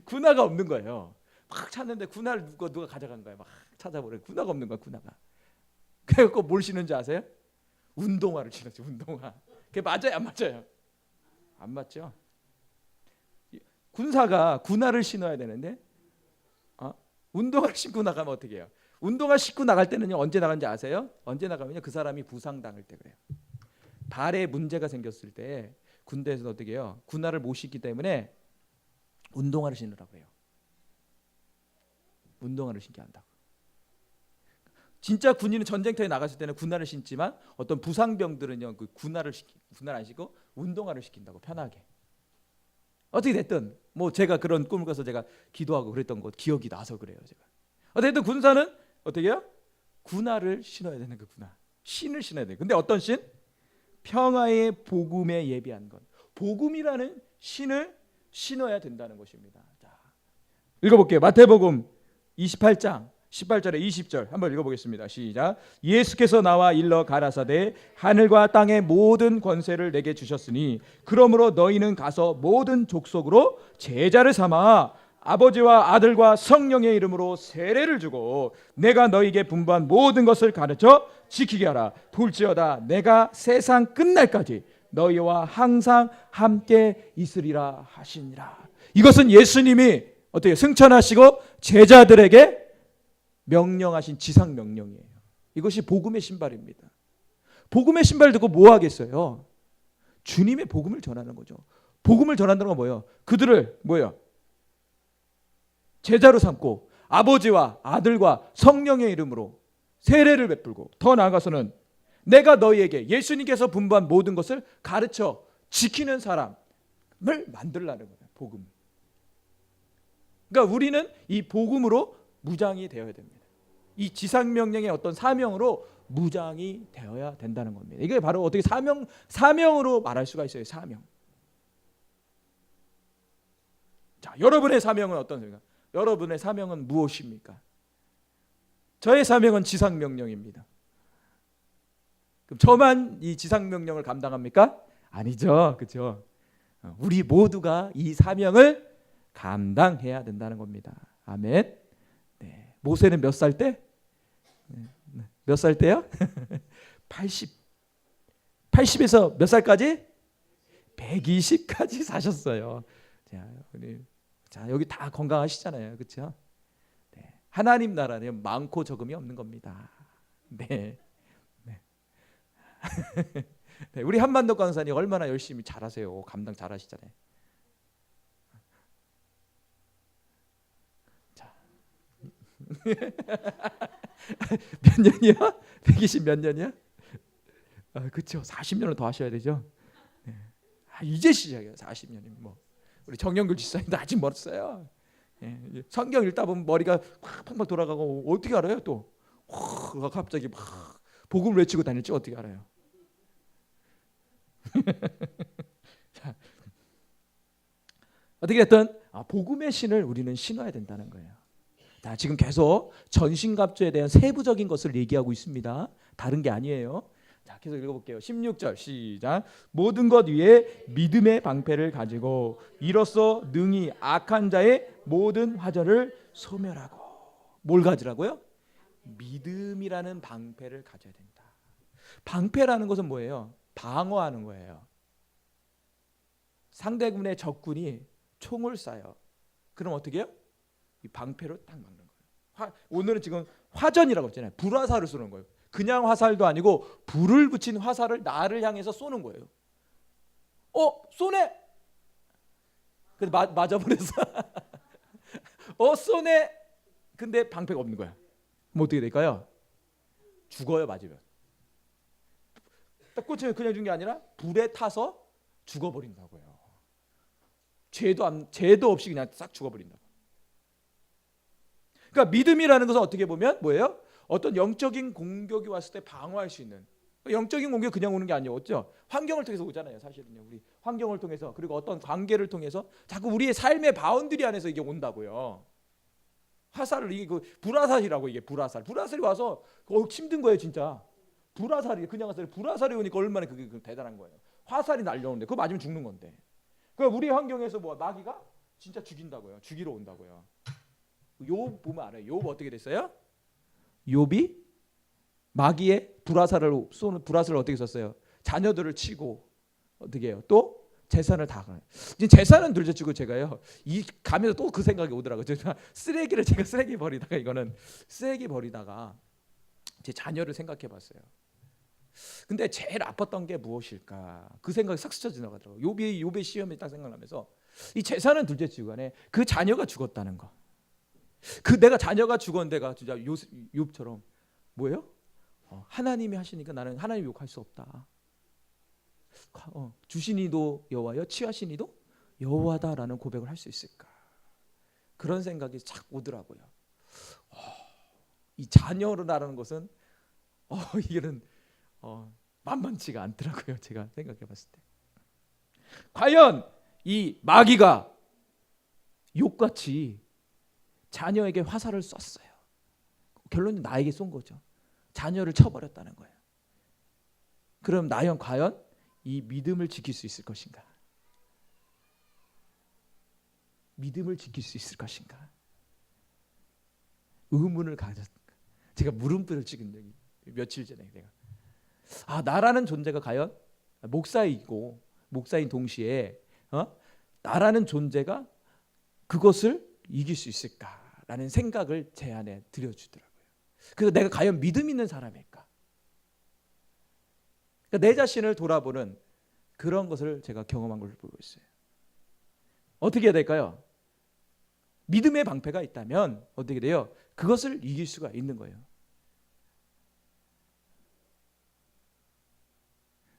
군화가 없는 거예요. 막 찾는데 군화를 누가 가져간 거예요. 막 찾아보래. 군화가 없는 거야. 군화가. 그래서 뭘 신는지 아세요? 운동화를 신었죠. 운동화. 그게 맞아요? 안 맞아요? 안 맞죠? 군사가 군화를 신어야 되는데 운동화를 신고 나가면 어떻게 해요? 운동화 신고 나갈 때는요, 언제 나가는지 아세요? 언제 나가면요, 그 사람이 부상당할 때 그래요. 발에 문제가 생겼을 때 군대에서 어떻게 해요? 군화를 못 신기 때문에 운동화를 신으라고 해요. 운동화를 신게 한다고. 진짜 군인은 전쟁터에 나갔을 때는 군화를 신지만 어떤 부상병들은요, 그 군화를 안 신고 운동화를 시킨다고, 편하게. 어떻게 됐든 뭐 제가 그런 꿈을 꿔서 제가 기도하고 그랬던 거 기억이 나서 그래요. 제가 어쨌든 군사는 어떻게 해요? 군화를 신어야 되는 거구나. 신을 신어야 돼. 근데 어떤 신? 평화의 복음에 예비한 것. 복음이라는 신을 신어야 된다는 것입니다. 자, 읽어볼게요. 마태복음 28장 18절에 20절 한번 읽어보겠습니다. 시작. 예수께서 나와 일러 가라사대 하늘과 땅의 모든 권세를 내게 주셨으니 그러므로 너희는 가서 모든 족속으로 제자를 삼아 아버지와 아들과 성령의 이름으로 세례를 주고 내가 너희에게 분부한 모든 것을 가르쳐 지키게 하라. 볼지어다 내가 세상 끝날까지 너희와 항상 함께 있으리라 하시니라. 이것은 예수님이 어떻게 승천하시고 제자들에게 명령하신 지상 명령이에요. 이것이 복음의 신발입니다. 복음의 신발 듣고 뭐 하겠어요? 주님의 복음을 전하는 거죠. 복음을 전한다는 건 뭐예요? 그들을 뭐예요? 제자로 삼고 아버지와 아들과 성령의 이름으로 세례를 베풀고 더 나아가서는 내가 너희에게 예수님께서 분부한 모든 것을 가르쳐 지키는 사람을 만들라는 거예요. 복음. 그러니까 우리는 이 복음으로 무장이 되어야 됩니다. 이 지상명령의 어떤 사명으로 무장이 되어야 된다는 겁니다. 이게 바로 어떻게 사명으로 말할 수가 있어요. 사명. 자, 여러분의 사명은 어떤? 여러분의 사명은 무엇입니까? 저의 사명은 지상명령입니다. 그럼 저만 이 지상명령을 감당합니까? 아니죠. 그렇죠? 우리 모두가 이 사명을 감당해야 된다는 겁니다. 아멘. 네. 모세는 몇 살 때? 몇 살 때요? 80에서 몇 살까지? 120까지 사셨어요. 자, 여기 다 건강하시잖아요. 그렇죠? 네. 하나님 나라는 많고 적음이 없는 겁니다. 네. 네. 네. 우리 한반도 강사님 얼마나 열심히 잘하세요. 감당 잘하시잖아요. 자. 몇 년이야? 120 몇 년이야? 그렇죠. 40년을 더 하셔야 되죠. 네. 이제 시작이에요. 40년이면 뭐. 우리 정영길 지사님도 아직 멀었어요. 예, 성경 읽다 보면 머리가 확 팍팍 돌아가고 어떻게 알아요? 또 갑자기 막 복음을 외치고 다닐지 어떻게 알아요? 자, 어떻게 됐든 복음의 신을 우리는 신어야 된다는 거예요. 자, 지금 계속 전신갑주에 대한 세부적인 것을 얘기하고 있습니다. 다른 게 아니에요. 자, 계속 읽어볼게요. 16절 시작. 모든 것 위에 믿음의 방패를 가지고 이로써 능히 악한 자의 모든 화절을 소멸하고. 뭘 가지라고요? 믿음이라는 방패를 가져야 된다. 방패라는 것은 뭐예요? 방어하는 거예요. 상대군의 적군이 총을 쏴요. 그럼 어떻게 해요? 이 방패로 딱 막는 거예요. 오늘은 지금 화전이라고 했잖아요. 불화살을 쏘는 거예요. 그냥 화살도 아니고 불을 붙인 화살을 나를 향해서 쏘는 거예요. 쏘네. 근데 맞아버렸어. 쏘네. 근데 방패가 없는 거야. 그럼 어떻게 될까요? 죽어요, 맞으면. 딱 꽂히면 그냥 죽는 게 아니라 불에 타서 죽어버린다고요. 죄도 없이 그냥 싹 죽어버린다고. 그러니까 믿음이라는 것은 어떻게 보면 뭐예요? 어떤 영적인 공격이 왔을 때 방어할 수 있는. 영적인 공격이 그냥 오는 게 아니었죠. 환경을 통해서 오잖아요. 사실은요. 우리 환경을 통해서 그리고 어떤 관계를 통해서 자꾸 우리의 삶의 바운드리 안에서 이게 온다고요. 화살을 이게 불화살이라고 이게 불화살이 와서 힘든 거예요, 진짜. 불화살이 그냥 화살이 불화살이 오니까 얼마나 그게 대단한 거예요. 화살이 날려오는데 그거 맞으면 죽는 건데. 그러니까 우리 환경에서 마귀가 진짜 죽인다고요. 죽이러 온다고요. 욥 보면 알아요. 욥 어떻게 됐어요? 욥이 마귀의 불화살을 쏘는 불화살을 어떻게 썼어요? 자녀들을 치고 어떻게 해요? 또 재산을 다 지금 재산은 둘째치고 제가요 이 가면서 또 그 생각이 오더라고요. 제가 쓰레기 버리다가 제 자녀를 생각해봤어요. 근데 제일 아팠던 게 무엇일까? 그 생각이 싹 스쳐 지나가더라고요. 욥의 시험이 딱 생각나면서 이 재산은 둘째치고 간에 그 자녀가 죽었다는 거. 그 내가 자녀가 죽었는데 가 진짜 욥처럼 뭐예요? 하나님이 하시니까 나는 하나님 욕할 수 없다. 주시니도 여호와여 취하시니도 여호와다라는 고백을 할 수 있을까? 그런 생각이 착 오더라고요. 이 자녀라는 것은 이게는 만만치가 않더라고요. 제가 생각해봤을 때. 과연 이 마귀가 욥같이 자녀에게 화살을 쐈어요. 결론은 나에게 쏜 거죠. 자녀를 쳐버렸다는 거예요. 그럼 나연 과연 이 믿음을 지킬 수 있을 것인가? 믿음을 지킬 수 있을 것인가? 의문을 가졌. 제가 물음표를 찍은 적이 며칠 전에 내가 나라는 존재가 과연 목사이고 목사인 동시에 나라는 존재가 그것을 이길 수 있을까라는 생각을 제 안에 들여주더라고요. 그래서 내가 과연 믿음 있는 사람일까? 그러니까 내 자신을 돌아보는 그런 것을 제가 경험한 걸 보고 있어요. 어떻게 해야 될까요? 믿음의 방패가 있다면 어떻게 돼요? 그것을 이길 수가 있는 거예요.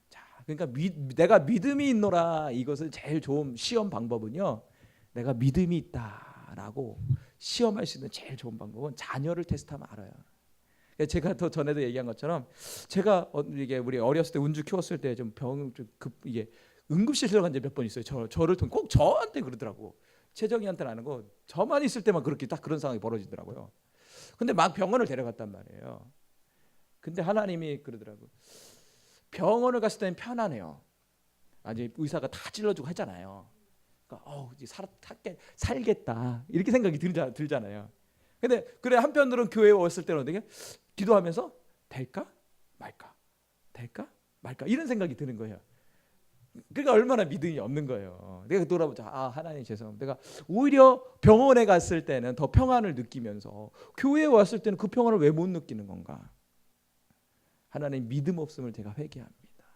자, 그러니까 내가 믿음이 있노라, 이것을 제일 좋은 시험 방법은요. 내가 믿음이 있다라고 시험할 수 있는 제일 좋은 방법은 자녀를 테스트하면 알아요. 제가 더 전에도 얘기한 것처럼 제가 이게 우리 어렸을 때 운주 키웠을 때 좀 이게 응급실 들어간 지 몇 번 있어요. 저를 통해 꼭 저한테 그러더라고. 채정이한테는 아는 거 저만 있을 때만 그렇게 딱 그런 상황이 벌어지더라고요. 근데 막 병원을 데려갔단 말이에요. 근데 하나님이 그러더라고. 병원을 갔을 때는 편안해요. 아직 의사가 다 찔러주고 하잖아요. 그러니까 이제 살겠다 이렇게 생각이 들잖아요. 근데 그래 한편으로는 교회에 왔을 때는 어떻게 기도하면서 될까 말까 될까 말까 이런 생각이 드는 거예요. 그러니까 얼마나 믿음이 없는 거예요. 내가 돌아보자. 하나님 죄송합니다. 내가 오히려 병원에 갔을 때는 더 평안을 느끼면서 교회에 왔을 때는 그 평안을 왜 못 느끼는 건가? 하나님 믿음 없음을 제가 회개합니다.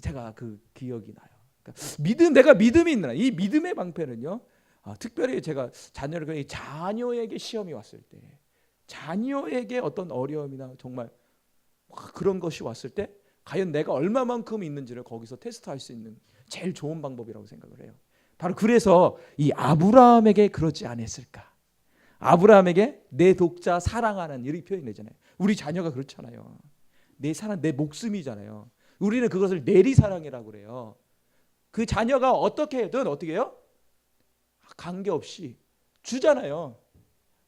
제가 그 기억이 나요. 그러니까 내가 믿음이 있나? 이 믿음의 방패는요. 특별히 제가 자녀에게 시험이 왔을 때, 자녀에게 어떤 어려움이나 정말 그런 것이 왔을 때 과연 내가 얼마만큼 있는지를 거기서 테스트할 수 있는 제일 좋은 방법이라고 생각을 해요. 바로 그래서 이 아브라함에게 그러지 않았을까? 아브라함에게 내 독자 사랑하는 이렇게 표현되잖아요. 우리 자녀가 그렇잖아요. 내 사랑, 내 목숨이잖아요. 우리는 그것을 내리사랑이라고 그래요. 그 자녀가 어떻게 해든 어떻게 해요? 관계없이 주잖아요.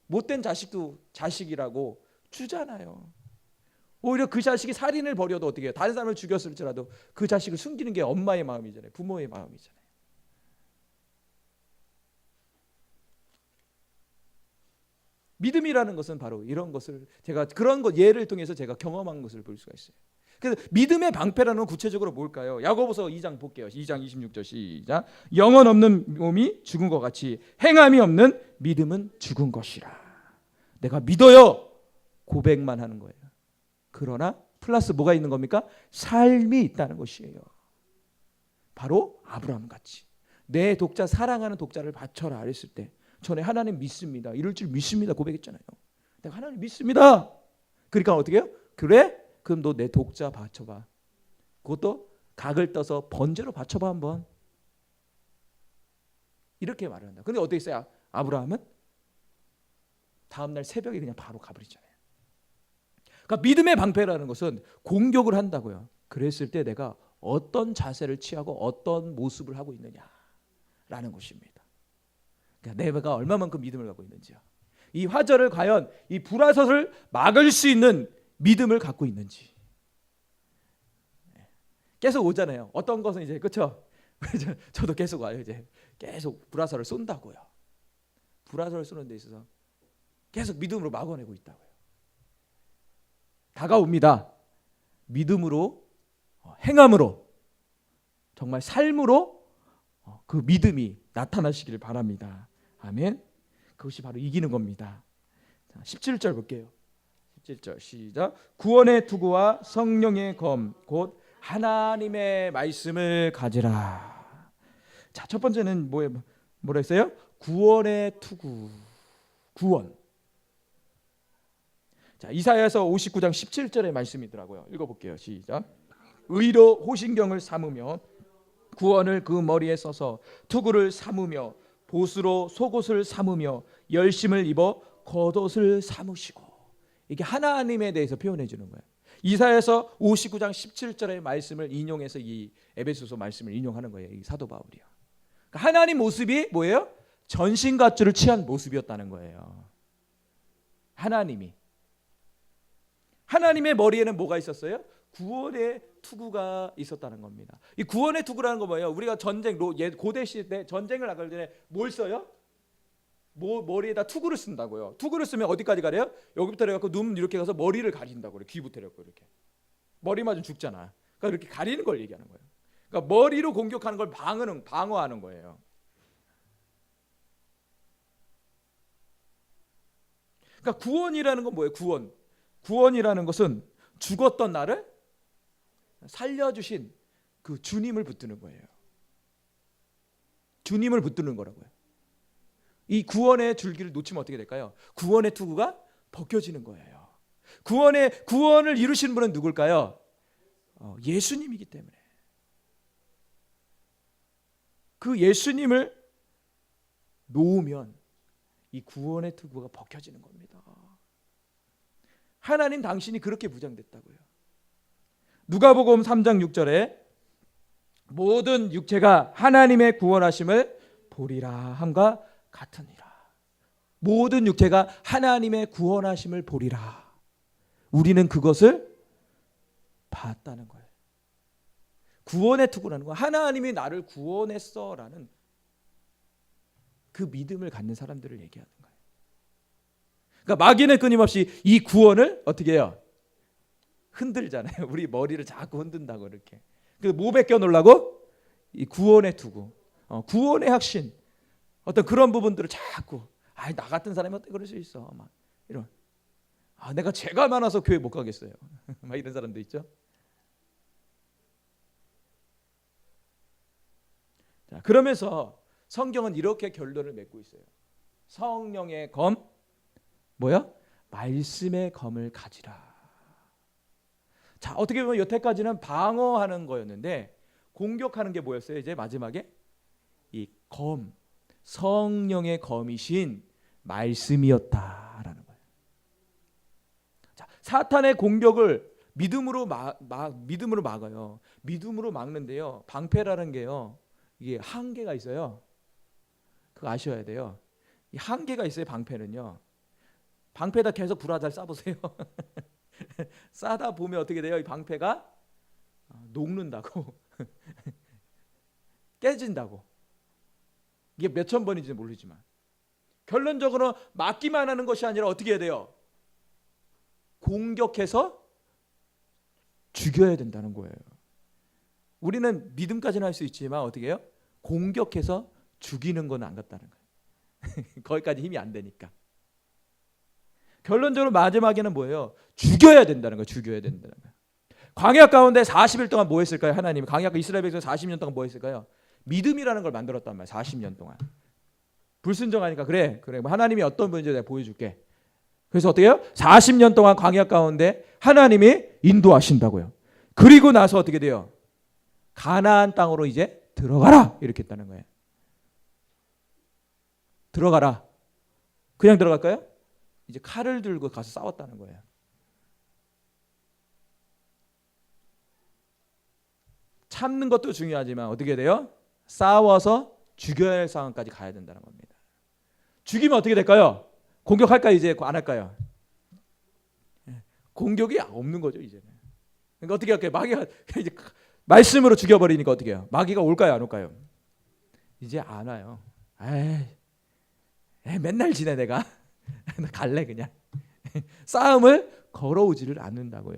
못된 자식도 자식이라고 주잖아요. 오히려 그 자식이 살인을 벌여도 어떻게 해요? 다른 사람을 죽였을지라도 그 자식을 숨기는 게 엄마의 마음이잖아요. 부모의 마음이잖아요. 믿음이라는 것은 바로 이런 것을 제가 그런 것 예를 통해서 제가 경험한 것을 볼 수가 있어요. 그래서 믿음의 방패라는 건 구체적으로 뭘까요? 야고보서 2장 볼게요. 2장 26절 시작. 영혼 없는 몸이 죽은 것 같이 행함이 없는 믿음은 죽은 것이라. 내가 믿어요. 고백만 하는 거예요. 그러나 플러스 뭐가 있는 겁니까? 삶이 있다는 것이에요. 바로 아브라함 같이 내 독자 사랑하는 독자를 바쳐라 그랬을 때 전에 하나님 믿습니다. 이럴 줄 믿습니다. 고백했잖아요. 내가 하나님 믿습니다. 그러니까 어떻게 해요? 그래? 그럼 너 내 독자 바쳐봐. 그것도 각을 떠서 번제로 바쳐봐 한번. 이렇게 말을 한다. 근데 어떻게 했어요? 아브라함은 다음날 새벽에 그냥 바로 가버리잖아요. 그러니까 믿음의 방패라는 것은 공격을 한다고요. 그랬을 때 내가 어떤 자세를 취하고 어떤 모습을 하고 있느냐라는 것입니다. 그러니까 내가 얼마만큼 믿음을 갖고 있는지요. 이 화절을 과연 이 불화설을 막을 수 있는 믿음을 갖고 있는지. 계속 오잖아요. 어떤 것은 이제 그렇죠. 저도 계속 와요. 이제 계속 불화설을 쏜다고요. 불화설을 쏘는 데 있어서 계속 믿음으로 막아내고 있다고요. 다가옵니다. 믿음으로 행함으로 정말 삶으로 그 믿음이 나타나시기를 바랍니다. 아멘. 그것이 바로 이기는 겁니다. 자, 17절 볼게요. 17절 시작. 구원의 투구와 성령의 검 곧 하나님의 말씀을 가지라. 자, 첫 번째는 뭐라 했어요? 구원의 투구. 구원. 자, 이사야서 59장 17절의 말씀이더라고요. 읽어볼게요. 시작. 의로 호신경을 삼으며 구원을 그 머리에 써서 투구를 삼으며 보수로 속옷을 삼으며 열심을 입어 겉옷을 삼으시고. 이게 하나님에 대해서 표현해 주는 거예요. 이사야서 59장 17절의 말씀을 인용해서 이 에베소서 말씀을 인용하는 거예요. 이 사도 바울이요. 그러니까 하나님 모습이 뭐예요? 전신갑주를 취한 모습이었다는 거예요. 하나님의 머리에는 뭐가 있었어요? 구원의 투구가 있었다는 겁니다. 이 구원의 투구라는 거 뭐예요? 우리가 전쟁, 고대 시대 전쟁을 나갈 때 뭘 써요? 머리에다 투구를 쓴다고요. 투구를 쓰면 어디까지 가려요? 여기부터 해갖고 눈 이렇게 가서 머리를 가린다고 그래. 귀부터 해갖고 이렇게. 머리 맞으면 죽잖아. 그러니까 이렇게 가리는 걸 얘기하는 거예요. 그러니까 머리로 공격하는 걸 방어하는 거예요. 그러니까 구원이라는 건 뭐예요? 구원이라는 것은 죽었던 나를 살려주신 그 주님을 붙드는 거예요. 주님을 붙드는 거라고요. 이 구원의 줄기를 놓치면 어떻게 될까요? 구원의 투구가 벗겨지는 거예요. 구원을 이루시는 분은 누굴까요? 예수님이기 때문에. 그 예수님을 놓으면 이 구원의 투구가 벗겨지는 겁니다. 하나님 당신이 그렇게 무장됐다고요. 누가복음 3장 6절에 모든 육체가 하나님의 구원하심을 보리라 함과 같으니라. 모든 육체가 하나님의 구원하심을 보리라. 우리는 그것을 봤다는 거예요. 구원의 투구라는 거. 하나님이 나를 구원했어라는 그 믿음을 갖는 사람들을 얘기하는 거예요. 그러니까 마귀는 끊임없이 이 구원을 어떻게 해요? 흔들잖아요. 우리 머리를 자꾸 흔든다고 이렇게. 뭐 베껴 놓으려고? 이 구원의 투구, 구원의 확신, 어떤 그런 부분들을 자꾸 나 같은 사람이 어떻게 그럴 수 있어? 막 이런. 내가 죄가 많아서 교회 못 가겠어요. 막 이런 사람도 있죠. 자, 그러면서 성경은 이렇게 결론을 맺고 있어요. 성령의 검, 뭐야? 말씀의 검을 가지라. 자, 어떻게 보면 여태까지는 방어하는 거였는데 공격하는 게 뭐였어요? 이제 마지막에 이 검, 성령의 검이신 말씀이었다라는 거예요. 자, 사탄의 공격을 믿음으로 막아요. 믿음으로 막는데요. 방패라는 게요. 이게 한계가 있어요. 그거 아셔야 돼요. 이 한계가 있어요. 방패는요. 방패에다 계속 불화살 쏴보세요. 쏴다 보면 어떻게 돼요? 이 방패가 녹는다고. 깨진다고. 이게 몇천 번인지 모르지만 결론적으로 막기만 하는 것이 아니라 어떻게 해야 돼요? 공격해서 죽여야 된다는 거예요. 우리는 믿음까지는 할 수 있지만 어떻게 해요? 공격해서 죽이는 건 안 같다는 거예요. 거기까지 힘이 안 되니까. 결론적으로 마지막에는 뭐예요? 죽여야 된다는 거예요. 죽여야 된다는 거예요. 광야 가운데 40일 동안 뭐 했을까요? 하나님이 광야 이스라엘 백성 40년 동안 뭐 했을까요? 믿음이라는 걸 만들었단 말이에요. 40년 동안. 불순종하니까 그래 하나님이 어떤 분인지 내가 보여줄게. 그래서 어떻게 해요? 40년 동안 광야 가운데 하나님이 인도하신다고요. 그리고 나서 어떻게 돼요? 가나안 땅으로 이제 들어가라 이렇게 했다는 거예요. 들어가라. 그냥 들어갈까요? 이제 칼을 들고 가서 싸웠다는 거예요. 참는 것도 중요하지만 어떻게 돼요? 싸워서 죽여야 할 상황까지 가야 된다는 겁니다. 죽이면 어떻게 될까요? 공격할까요? 이제 안 할까요? 공격이 없는 거죠 이제는. 그러니까 어떻게 할까요? 마귀가 이제 말씀으로 죽여버리니까 어떻게 해요? 마귀가 올까요? 안 올까요? 이제 안 와요. 맨날 지내 내가. 나 갈래 그냥. 싸움을 걸어오지를 않는다고요.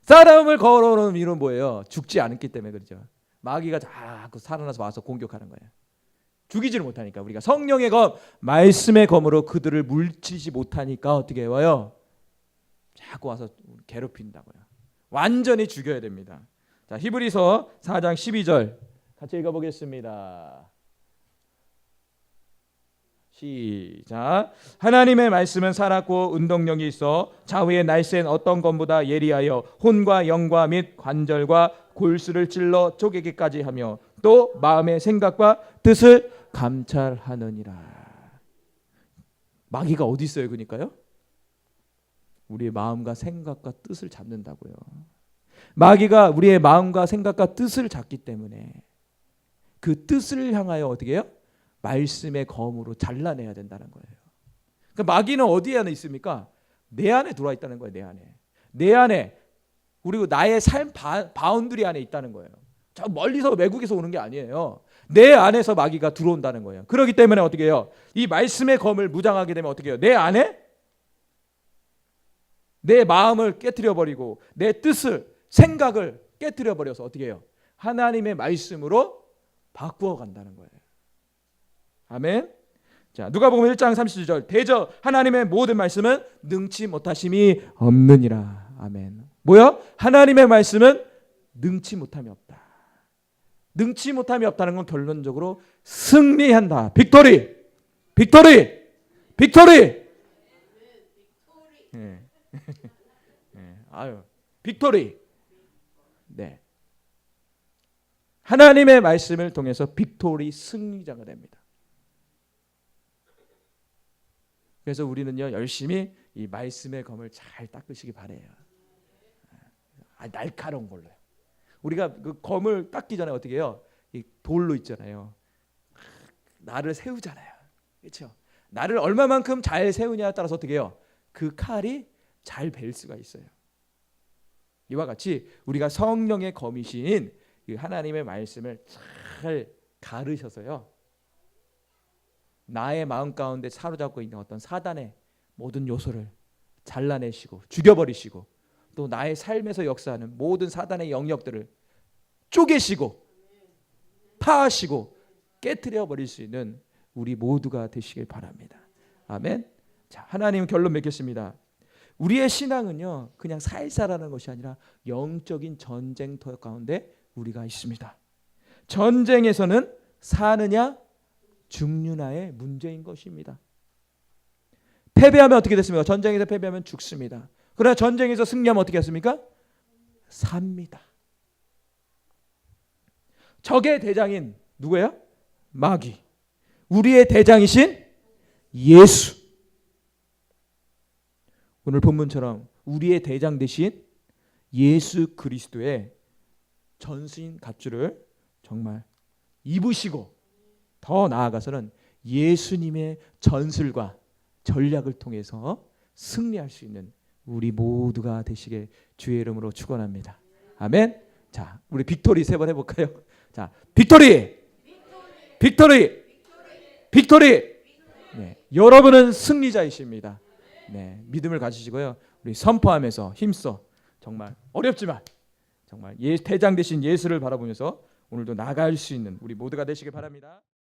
싸움을 걸어오는 이유는 뭐예요? 죽지 않았기 때문에 그렇죠. 마귀가 자꾸 살아나서 와서 공격하는 거예요. 죽이지를 못하니까. 우리가 성령의 검, 말씀의 검으로 그들을 물리치지 못하니까 어떻게 해요? 자꾸 와서 괴롭힌다고요. 완전히 죽여야 됩니다. 자, 히브리서 4장 12절 같이 읽어보겠습니다. 시작. 하나님의 말씀은 살았고 운동력이 있어 좌우의 날쌘 어떤 것보다 예리하여 혼과 영과 및 관절과 골수를 찔러 쪼개기까지 하며 또 마음의 생각과 뜻을 감찰하느니라. 마귀가 어디 있어요? 그러니까요. 우리의 마음과 생각과 뜻을 잡는다고요. 마귀가 우리의 마음과 생각과 뜻을 잡기 때문에 그 뜻을 향하여 어떻게 해요? 말씀의 검으로 잘라내야 된다는 거예요. 그러니까 마귀는 어디 안에 있습니까? 내 안에 들어와 있다는 거예요. 내 안에 그리고 나의 삶 바운드리 안에 있다는 거예요. 저 멀리서 외국에서 오는 게 아니에요. 내 안에서 마귀가 들어온다는 거예요. 그렇기 때문에 어떻게 해요? 이 말씀의 검을 무장하게 되면 어떻게 해요? 내 안에 내 마음을 깨트려 버리고 내 뜻을 생각을 깨트려 버려서 어떻게 해요? 하나님의 말씀으로 바꾸어 간다는 거예요. 아멘. 자, 누가복음 1장 30절 대저 하나님의 모든 말씀은 능치 못하심이 없느니라. 아멘. 뭐야? 하나님의 말씀은 능치 못함이 없다. 능치 못함이 없다는 건 결론적으로 승리한다. 빅토리. 빅토리. 빅토리. 네. 네. 아유, 빅토리. 네. 하나님의 말씀을 통해서 빅토리 승리자가 됩니다. 그래서 우리는요 열심히 이 말씀의 검을 잘 닦으시기 바래요. 날카로운 걸로요. 우리가 그 검을 닦기 전에 어떻게 해요? 이 돌로 있잖아요. 나를 세우잖아요. 그렇죠? 나를 얼마만큼 잘 세우냐에 따라서 어떻게 해요? 그 칼이 잘 벨 수가 있어요. 이와 같이 우리가 성령의 검이신 하나님의 말씀을 잘 가르셔서요. 나의 마음 가운데 사로잡고 있는 어떤 사단의 모든 요소를 잘라내시고 죽여버리시고 또 나의 삶에서 역사하는 모든 사단의 영역들을 쪼개시고 파하시고 깨트려 버릴 수 있는 우리 모두가 되시길 바랍니다. 아멘. 자, 하나님 결론 맺겠습니다. 우리의 신앙은요 그냥 살살하는 것이 아니라 영적인 전쟁터 가운데 우리가 있습니다. 전쟁에서는 사느냐 죽느냐의 문제인 것입니다. 패배하면 어떻게 됐습니까? 전쟁에서 패배하면 죽습니다. 그러나 전쟁에서 승리하면 어떻게 했습니까? 삽니다. 적의 대장인 누구예요? 마귀. 우리의 대장이신 예수. 오늘 본문처럼 우리의 대장 대신 예수 그리스도의 전신 갑주를 정말 입으시고 더 나아가서는 예수님의 전술과 전략을 통해서 승리할 수 있는 우리 모두가 되시게 주의 이름으로 축원합니다. 아멘. 자, 우리 빅토리 세 번 해볼까요? 자, 빅토리, 빅토리, 빅토리. 네, 여러분은 승리자이십니다. 네, 믿음을 가지시고요. 우리 선포하면서 힘써 정말 어렵지만 정말 대장 되신 예수를 바라보면서 오늘도 나아갈 수 있는 우리 모두가 되시길 바랍니다.